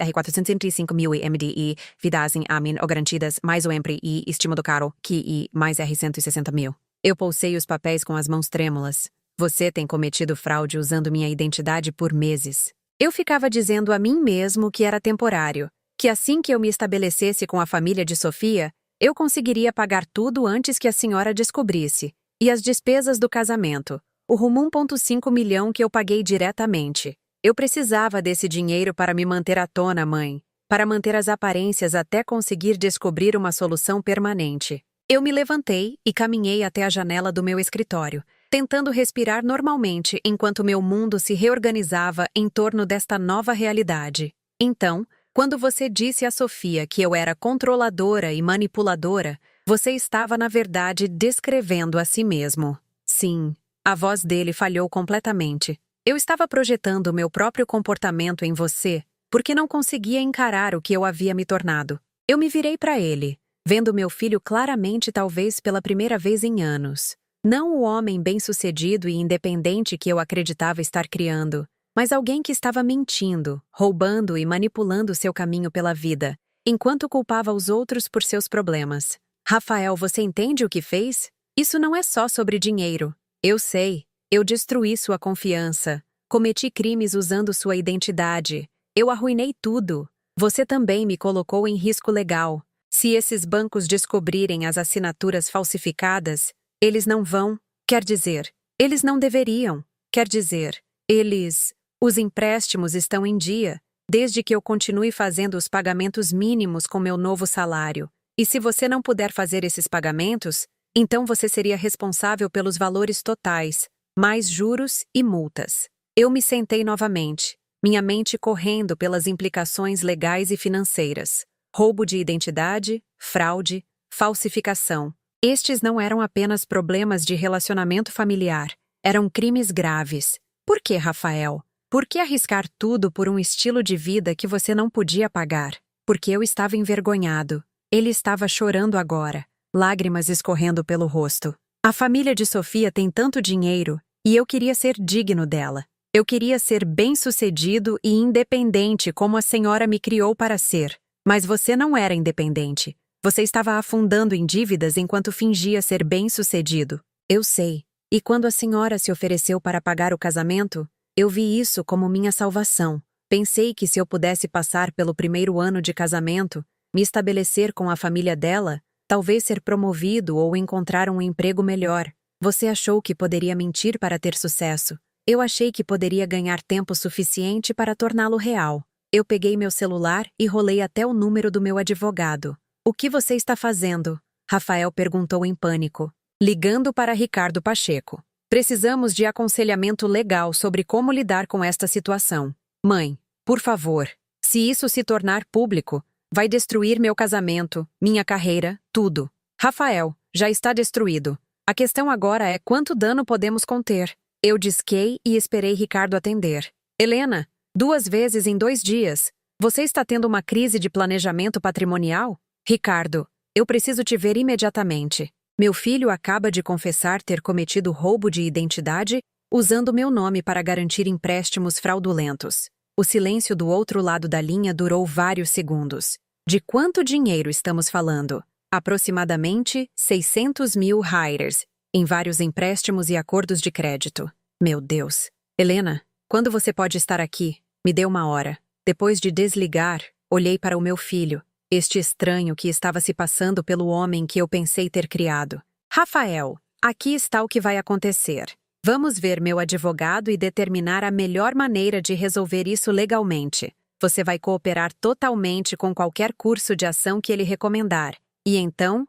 R$ 435.000 MDI, Vidasen Amin ou garantidas, mais o EMPRI e estima do caro, QI, mais R$ 160.000. Eu pulsei os papéis com as mãos trêmulas. Você tem cometido fraude usando minha identidade por meses. Eu ficava dizendo a mim mesmo que era temporário, que assim que eu me estabelecesse com a família de Sofia, eu conseguiria pagar tudo antes que a senhora descobrisse. E as despesas do casamento. O rumo 1,5 milhão que eu paguei diretamente. Eu precisava desse dinheiro para me manter à tona, mãe. Para manter as aparências até conseguir descobrir uma solução permanente. Eu me levantei e caminhei até a janela do meu escritório, tentando respirar normalmente enquanto meu mundo se reorganizava em torno desta nova realidade. Então, quando você disse a Sofia que eu era controladora e manipuladora, você estava, na verdade, descrevendo a si mesmo. Sim, a voz dele falhou completamente. Eu estava projetando o meu próprio comportamento em você, porque não conseguia encarar o que eu havia me tornado. Eu me virei para ele, vendo meu filho claramente talvez pela primeira vez em anos. Não o homem bem-sucedido e independente que eu acreditava estar criando, mas alguém que estava mentindo, roubando e manipulando seu caminho pela vida, enquanto culpava os outros por seus problemas. Rafael, você entende o que fez? Isso não é só sobre dinheiro. Eu sei. Eu destruí sua confiança. Cometi crimes usando sua identidade. Eu arruinei tudo. Você também me colocou em risco legal. Se esses bancos descobrirem as assinaturas falsificadas, eles não vão. Quer dizer, eles não deveriam. Quer dizer, Os empréstimos estão em dia, desde que eu continue fazendo os pagamentos mínimos com meu novo salário. E se você não puder fazer esses pagamentos, então você seria responsável pelos valores totais, mais juros e multas. Eu me sentei novamente, minha mente correndo pelas implicações legais e financeiras. Roubo de identidade, fraude, falsificação. Estes não eram apenas problemas de relacionamento familiar, eram crimes graves. Por que, Rafael? Por que arriscar tudo por um estilo de vida que você não podia pagar? Porque eu estava envergonhado. Ele estava chorando agora, lágrimas escorrendo pelo rosto. A família de Sofia tem tanto dinheiro, e eu queria ser digno dela. Eu queria ser bem-sucedido e independente como a senhora me criou para ser. Mas você não era independente. Você estava afundando em dívidas enquanto fingia ser bem-sucedido. Eu sei. E quando a senhora se ofereceu para pagar o casamento, eu vi isso como minha salvação. Pensei que se eu pudesse passar pelo primeiro ano de casamento, me estabelecer com a família dela, talvez ser promovido ou encontrar um emprego melhor. Você achou que poderia mentir para ter sucesso. Eu achei que poderia ganhar tempo suficiente para torná-lo real. Eu peguei meu celular e rolei até o número do meu advogado. O que você está fazendo? Rafael perguntou em pânico. Ligando para Ricardo Pacheco. Precisamos de aconselhamento legal sobre como lidar com esta situação. Mãe, por favor, se isso se tornar público, vai destruir meu casamento, minha carreira, tudo. Rafael, já está destruído. A questão agora é quanto dano podemos conter. Eu disquei e esperei Ricardo atender. Helena, 2 vezes em 2 dias. Você está tendo uma crise de planejamento patrimonial? Ricardo, Eu preciso te ver imediatamente. Meu filho acaba de confessar ter cometido roubo de identidade usando meu nome para garantir empréstimos fraudulentos. O silêncio do outro lado da linha durou vários segundos. De quanto dinheiro estamos falando? Aproximadamente 600 mil reais, em vários empréstimos e acordos de crédito. Meu Deus. Helena, quando você pode estar aqui? Me dê uma hora. Depois de desligar, olhei para o meu filho, este estranho que estava se passando pelo homem que eu pensei ter criado. Rafael, aqui está o que vai acontecer. Vamos ver meu advogado e determinar a melhor maneira de resolver isso legalmente. Você vai cooperar totalmente com qualquer curso de ação que ele recomendar. E então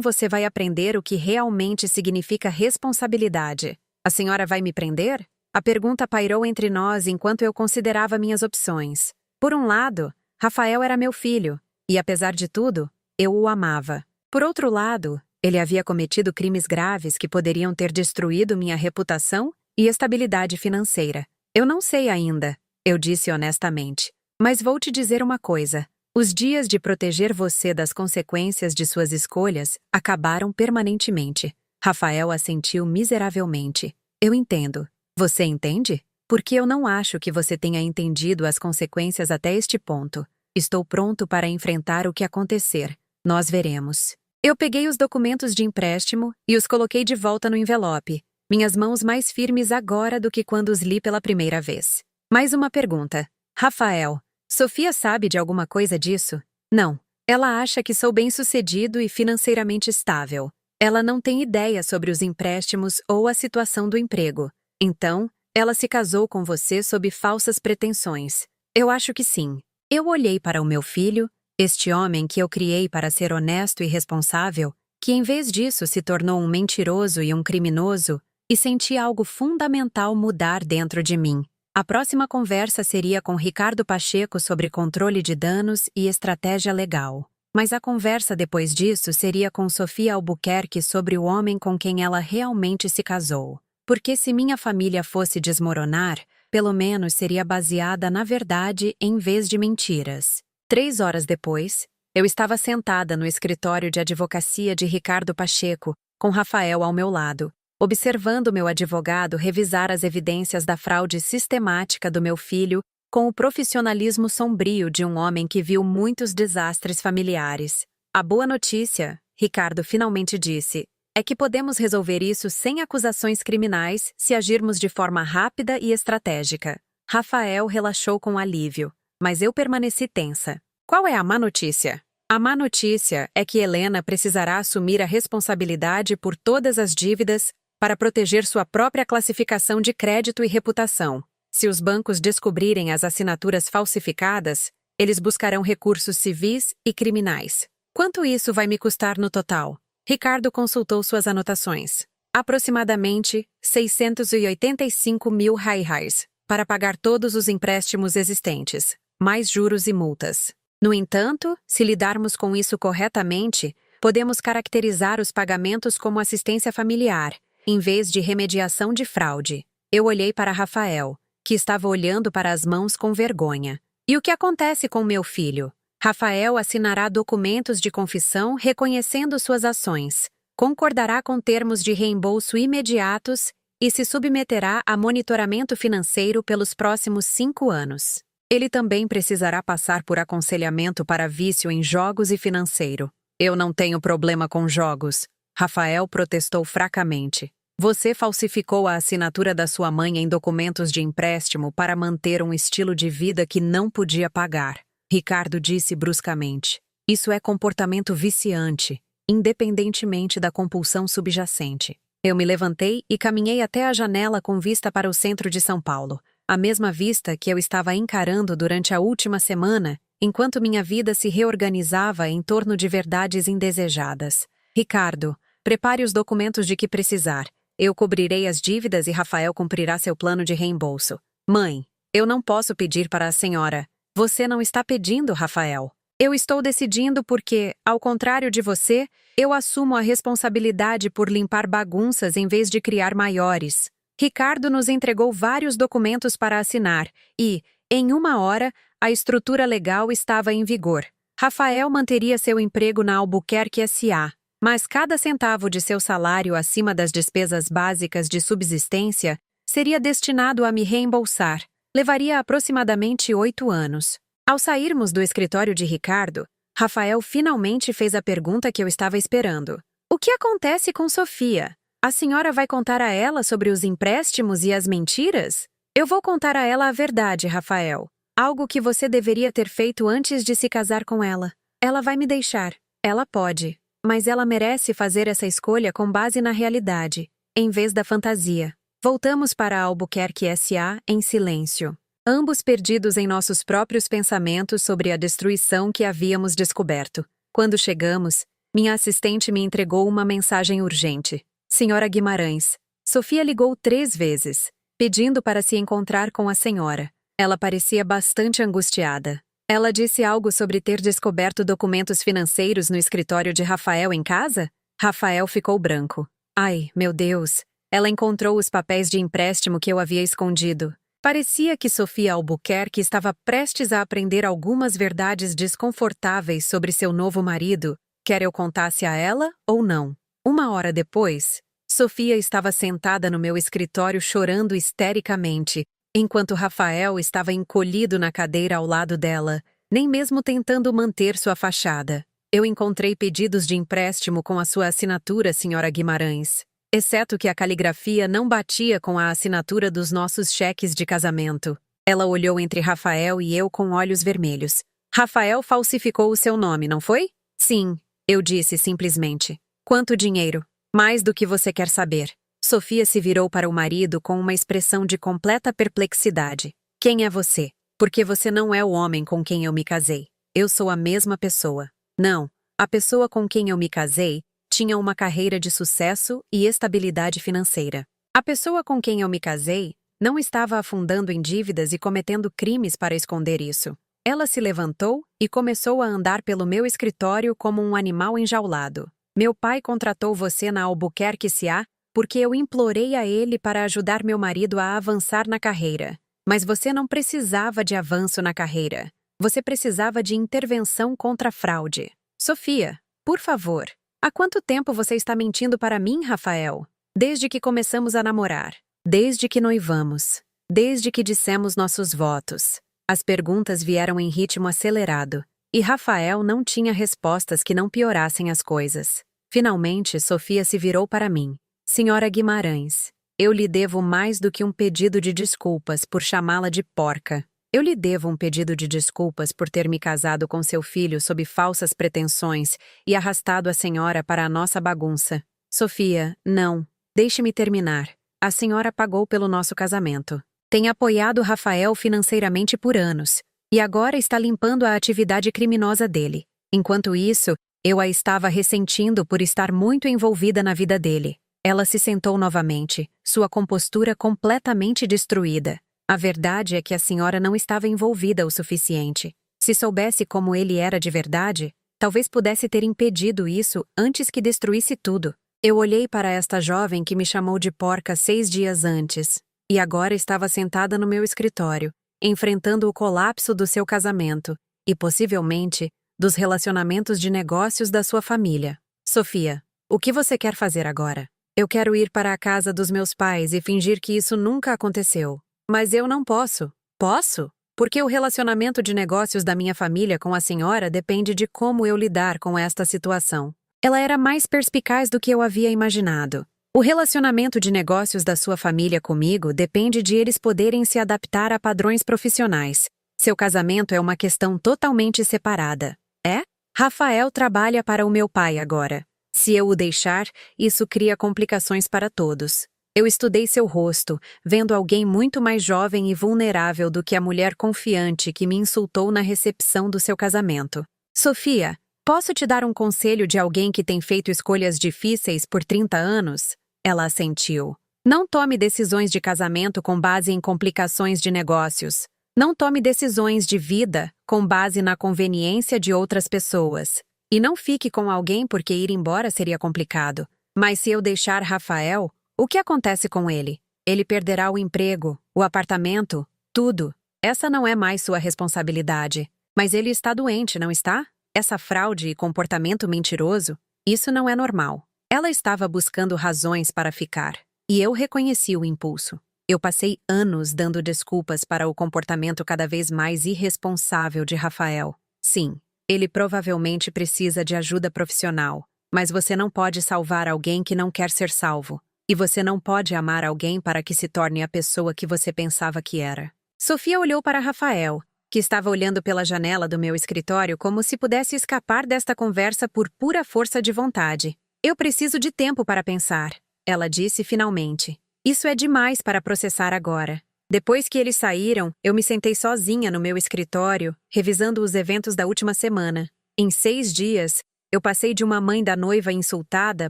você vai aprender o que realmente significa responsabilidade. A senhora vai me prender? A pergunta pairou entre nós enquanto eu considerava minhas opções. Por um lado, Rafael era meu filho, e apesar de tudo, eu o amava. Por outro lado, ele havia cometido crimes graves que poderiam ter destruído minha reputação e estabilidade financeira. Eu não sei ainda, eu disse honestamente. Mas vou te dizer uma coisa. Os dias de proteger você das consequências de suas escolhas acabaram permanentemente. Rafael assentiu miseravelmente. Eu entendo. Você entende? Porque eu não acho que você tenha entendido as consequências até este ponto. Estou pronto para enfrentar o que acontecer. Nós veremos. Eu peguei os documentos de empréstimo e os coloquei de volta no envelope, minhas mãos mais firmes agora do que quando os li pela primeira vez. Mais uma pergunta. Rafael, Sofia sabe de alguma coisa disso? Não. Ela acha que sou bem-sucedido e financeiramente estável. Ela não tem ideia sobre os empréstimos ou a situação do emprego. Então, ela se casou com você sob falsas pretensões. Eu acho que sim. Eu olhei para o meu filho, este homem que eu criei para ser honesto e responsável, que em vez disso se tornou um mentiroso e um criminoso, e senti algo fundamental mudar dentro de mim. A próxima conversa seria com Ricardo Pacheco sobre controle de danos e estratégia legal. Mas a conversa depois disso seria com Sofia Albuquerque sobre o homem com quem ela realmente se casou. Porque se minha família fosse desmoronar, pelo menos seria baseada na verdade em vez de mentiras. 3 horas depois, eu estava sentada no escritório de advocacia de Ricardo Pacheco, com Rafael ao meu lado, observando meu advogado revisar as evidências da fraude sistemática do meu filho com o profissionalismo sombrio de um homem que viu muitos desastres familiares. A boa notícia, Ricardo finalmente disse, é que podemos resolver isso sem acusações criminais se agirmos de forma rápida e estratégica. Rafael relaxou com alívio, mas eu permaneci tensa. Qual é a má notícia? A má notícia é que Helena precisará assumir a responsabilidade por todas as dívidas para proteger sua própria classificação de crédito e reputação. Se os bancos descobrirem as assinaturas falsificadas, eles buscarão recursos civis e criminais. Quanto isso vai me custar no total? Ricardo consultou suas anotações. Aproximadamente 685 mil reais, para pagar todos os empréstimos existentes, mais juros e multas. No entanto, se lidarmos com isso corretamente, podemos caracterizar os pagamentos como assistência familiar, em vez de remediação de fraude. Eu olhei para Rafael, que estava olhando para as mãos com vergonha. E o que acontece com meu filho? Rafael assinará documentos de confissão reconhecendo suas ações, concordará com termos de reembolso imediatos e se submeterá a monitoramento financeiro pelos próximos 5 anos. Ele também precisará passar por aconselhamento para vício em jogos e financeiro. Eu não tenho problema com jogos. Rafael protestou fracamente. Você falsificou a assinatura da sua mãe em documentos de empréstimo para manter um estilo de vida que não podia pagar. Ricardo disse bruscamente. Isso é comportamento viciante, independentemente da compulsão subjacente. Eu me levantei e caminhei até a janela com vista para o centro de São Paulo, a mesma vista que eu estava encarando durante a última semana, enquanto minha vida se reorganizava em torno de verdades indesejadas. Ricardo, prepare os documentos de que precisar. Eu cobrirei as dívidas e Rafael cumprirá seu plano de reembolso. Mãe, eu não posso pedir para a senhora. Você não está pedindo, Rafael. Eu estou decidindo porque, ao contrário de você, eu assumo a responsabilidade por limpar bagunças em vez de criar maiores. Ricardo nos entregou vários documentos para assinar e, em 1 hora, a estrutura legal estava em vigor. Rafael manteria seu emprego na Albuquerque S.A., mas cada centavo de seu salário acima das despesas básicas de subsistência seria destinado a me reembolsar. Levaria aproximadamente 8 anos. Ao sairmos do escritório de Ricardo, Rafael finalmente fez a pergunta que eu estava esperando. O que acontece com Sofia? A senhora vai contar a ela sobre os empréstimos e as mentiras? Eu vou contar a ela a verdade, Rafael. Algo que você deveria ter feito antes de se casar com ela. Ela vai me deixar. Ela pode. Mas ela merece fazer essa escolha com base na realidade, em vez da fantasia. Voltamos para Albuquerque S.A. em silêncio, ambos perdidos em nossos próprios pensamentos sobre a destruição que havíamos descoberto. Quando chegamos, minha assistente me entregou uma mensagem urgente. Senhora Guimarães, Sofia ligou 3 vezes, pedindo para se encontrar com a senhora. Ela parecia bastante angustiada. Ela disse algo sobre ter descoberto documentos financeiros no escritório de Rafael em casa? Rafael ficou branco. Ai, meu Deus! Ela encontrou os papéis de empréstimo que eu havia escondido. Parecia que Sofia Albuquerque estava prestes a aprender algumas verdades desconfortáveis sobre seu novo marido, quer eu contasse a ela ou não. 1 hora depois, Sofia estava sentada no meu escritório chorando histericamente, enquanto Rafael estava encolhido na cadeira ao lado dela, nem mesmo tentando manter sua fachada. Eu encontrei pedidos de empréstimo com a sua assinatura, senhora Guimarães, exceto que a caligrafia não batia com a assinatura dos nossos cheques de casamento. Ela olhou entre Rafael e eu com olhos vermelhos. Rafael falsificou o seu nome, não foi? Sim, eu disse simplesmente. Quanto dinheiro? Mais do que você quer saber. Sofia se virou para o marido com uma expressão de completa perplexidade. Quem é você? Porque você não é o homem com quem eu me casei. Eu sou a mesma pessoa. Não, a pessoa com quem eu me casei tinha uma carreira de sucesso e estabilidade financeira. A pessoa com quem eu me casei não estava afundando em dívidas e cometendo crimes para esconder isso. Ela se levantou e começou a andar pelo meu escritório como um animal enjaulado. Meu pai contratou você na Albuquerque S.A. porque eu implorei a ele para ajudar meu marido a avançar na carreira. Mas você não precisava de avanço na carreira. Você precisava de intervenção contra a fraude. Sofia, por favor, há quanto tempo você está mentindo para mim, Rafael? Desde que começamos a namorar. Desde que noivamos. Desde que dissemos nossos votos. As perguntas vieram em ritmo acelerado, e Rafael não tinha respostas que não piorassem as coisas. Finalmente, Sofia se virou para mim. Senhora Guimarães, eu lhe devo mais do que um pedido de desculpas por chamá-la de porca. Eu lhe devo um pedido de desculpas por ter me casado com seu filho sob falsas pretensões e arrastado a senhora para a nossa bagunça. Sofia, não. Deixe-me terminar. A senhora pagou pelo nosso casamento. Tem apoiado Rafael financeiramente por anos, e agora está limpando a atividade criminosa dele. Enquanto isso, eu a estava ressentindo por estar muito envolvida na vida dele. Ela se sentou novamente, sua compostura completamente destruída. A verdade é que a senhora não estava envolvida o suficiente. Se soubesse como ele era de verdade, talvez pudesse ter impedido isso antes que destruísse tudo. Eu olhei para esta jovem que me chamou de porca 6 dias antes, e agora estava sentada no meu escritório, enfrentando o colapso do seu casamento e, possivelmente, dos relacionamentos de negócios da sua família. Sofia, o que você quer fazer agora? Eu quero ir para a casa dos meus pais e fingir que isso nunca aconteceu. Mas eu não posso. Posso? Porque o relacionamento de negócios da minha família com a senhora depende de como eu lidar com esta situação. Ela era mais perspicaz do que eu havia imaginado. O relacionamento de negócios da sua família comigo depende de eles poderem se adaptar a padrões profissionais. Seu casamento é uma questão totalmente separada. É? Rafael trabalha para o meu pai agora. Se eu o deixar, isso cria complicações para todos. Eu estudei seu rosto, vendo alguém muito mais jovem e vulnerável do que a mulher confiante que me insultou na recepção do seu casamento. Sofia, posso te dar um conselho de alguém que tem feito escolhas difíceis por 30 anos? Ela assentiu. Não tome decisões de casamento com base em complicações de negócios. Não tome decisões de vida com base na conveniência de outras pessoas. E não fique com alguém porque ir embora seria complicado. Mas se eu deixar Rafael, o que acontece com ele? Ele perderá o emprego, o apartamento, tudo. Essa não é mais sua responsabilidade. Mas ele está doente, não está? Essa fraude e comportamento mentiroso, isso não é normal. Ela estava buscando razões para ficar, e eu reconheci o impulso. Eu passei anos dando desculpas para o comportamento cada vez mais irresponsável de Rafael. Sim, ele provavelmente precisa de ajuda profissional, mas você não pode salvar alguém que não quer ser salvo. E você não pode amar alguém para que se torne a pessoa que você pensava que era. Sofia olhou para Rafael, que estava olhando pela janela do meu escritório como se pudesse escapar desta conversa por pura força de vontade. Eu preciso de tempo para pensar, ela disse finalmente. Isso é demais para processar agora. Depois que eles saíram, eu me sentei sozinha no meu escritório, revisando os eventos da última semana. Em 6 dias, eu passei de uma mãe da noiva insultada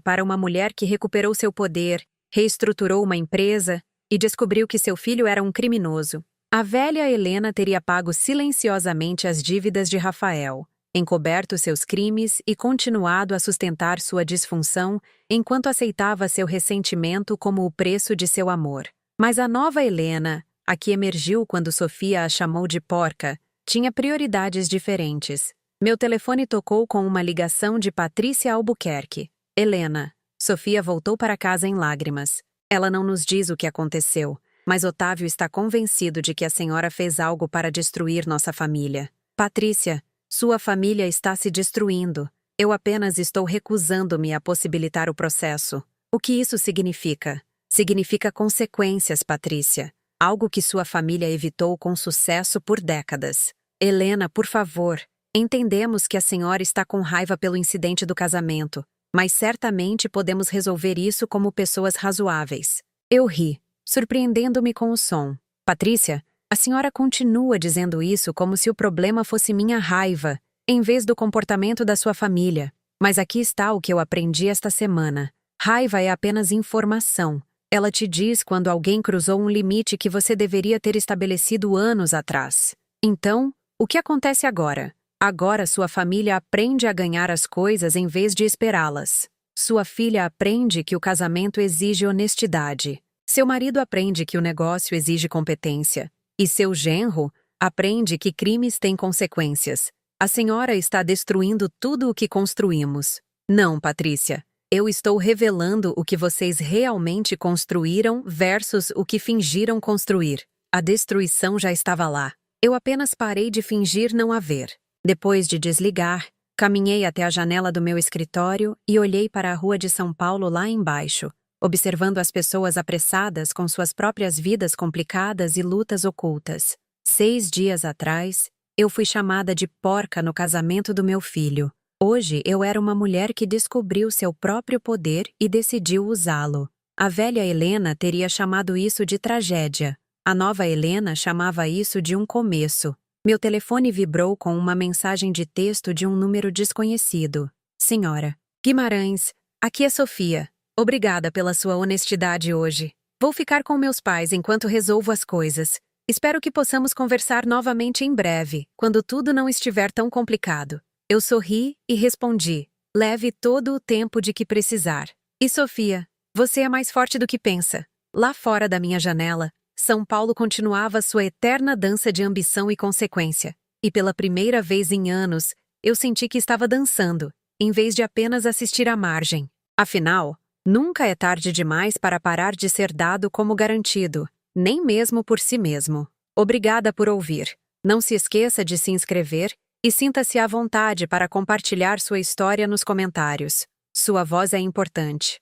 para uma mulher que recuperou seu poder, reestruturou uma empresa e descobriu que seu filho era um criminoso. A velha Helena teria pago silenciosamente as dívidas de Rafael, encoberto seus crimes e continuado a sustentar sua disfunção enquanto aceitava seu ressentimento como o preço de seu amor. Mas a nova Helena, a que emergiu quando Sofia a chamou de porca, tinha prioridades diferentes. Meu telefone tocou com uma ligação de Patrícia Albuquerque. Helena. Sofia voltou para casa em lágrimas. Ela não nos diz o que aconteceu, mas Otávio está convencido de que a senhora fez algo para destruir nossa família. Patrícia, sua família está se destruindo. Eu apenas estou recusando-me a possibilitar o processo. O que isso significa? Significa consequências, Patrícia. Algo que sua família evitou com sucesso por décadas. Helena, por favor. Entendemos que a senhora está com raiva pelo incidente do casamento, mas certamente podemos resolver isso como pessoas razoáveis. Eu ri, surpreendendo-me com o som. Patrícia, a senhora continua dizendo isso como se o problema fosse minha raiva, em vez do comportamento da sua família. Mas aqui está o que eu aprendi esta semana. Raiva é apenas informação. Ela te diz quando alguém cruzou um limite que você deveria ter estabelecido anos atrás. Então, o que acontece agora? Agora sua família aprende a ganhar as coisas em vez de esperá-las. Sua filha aprende que o casamento exige honestidade. Seu marido aprende que o negócio exige competência. E seu genro aprende que crimes têm consequências. A senhora está destruindo tudo o que construímos. Não, Patrícia. Eu estou revelando o que vocês realmente construíram versus o que fingiram construir. A destruição já estava lá. Eu apenas parei de fingir não haver. Depois de desligar, caminhei até a janela do meu escritório e olhei para a rua de São Paulo lá embaixo, observando as pessoas apressadas com suas próprias vidas complicadas e lutas ocultas. 6 dias atrás, eu fui chamada de porca no casamento do meu filho. Hoje eu era uma mulher que descobriu seu próprio poder e decidiu usá-lo. A velha Helena teria chamado isso de tragédia. A nova Helena chamava isso de um começo. Meu telefone vibrou com uma mensagem de texto de um número desconhecido. Senhora Guimarães, aqui é Sofia. Obrigada pela sua honestidade hoje. Vou ficar com meus pais enquanto resolvo as coisas. Espero que possamos conversar novamente em breve, quando tudo não estiver tão complicado. Eu sorri e respondi, leve todo o tempo de que precisar. E Sofia, você é mais forte do que pensa. Lá fora da minha janela, São Paulo continuava sua eterna dança de ambição e consequência. E pela primeira vez em anos, eu senti que estava dançando, em vez de apenas assistir à margem. Afinal, nunca é tarde demais para parar de ser dado como garantido, nem mesmo por si mesmo. Obrigada por ouvir. Não se esqueça de se inscrever e sinta-se à vontade para compartilhar sua história nos comentários. Sua voz é importante.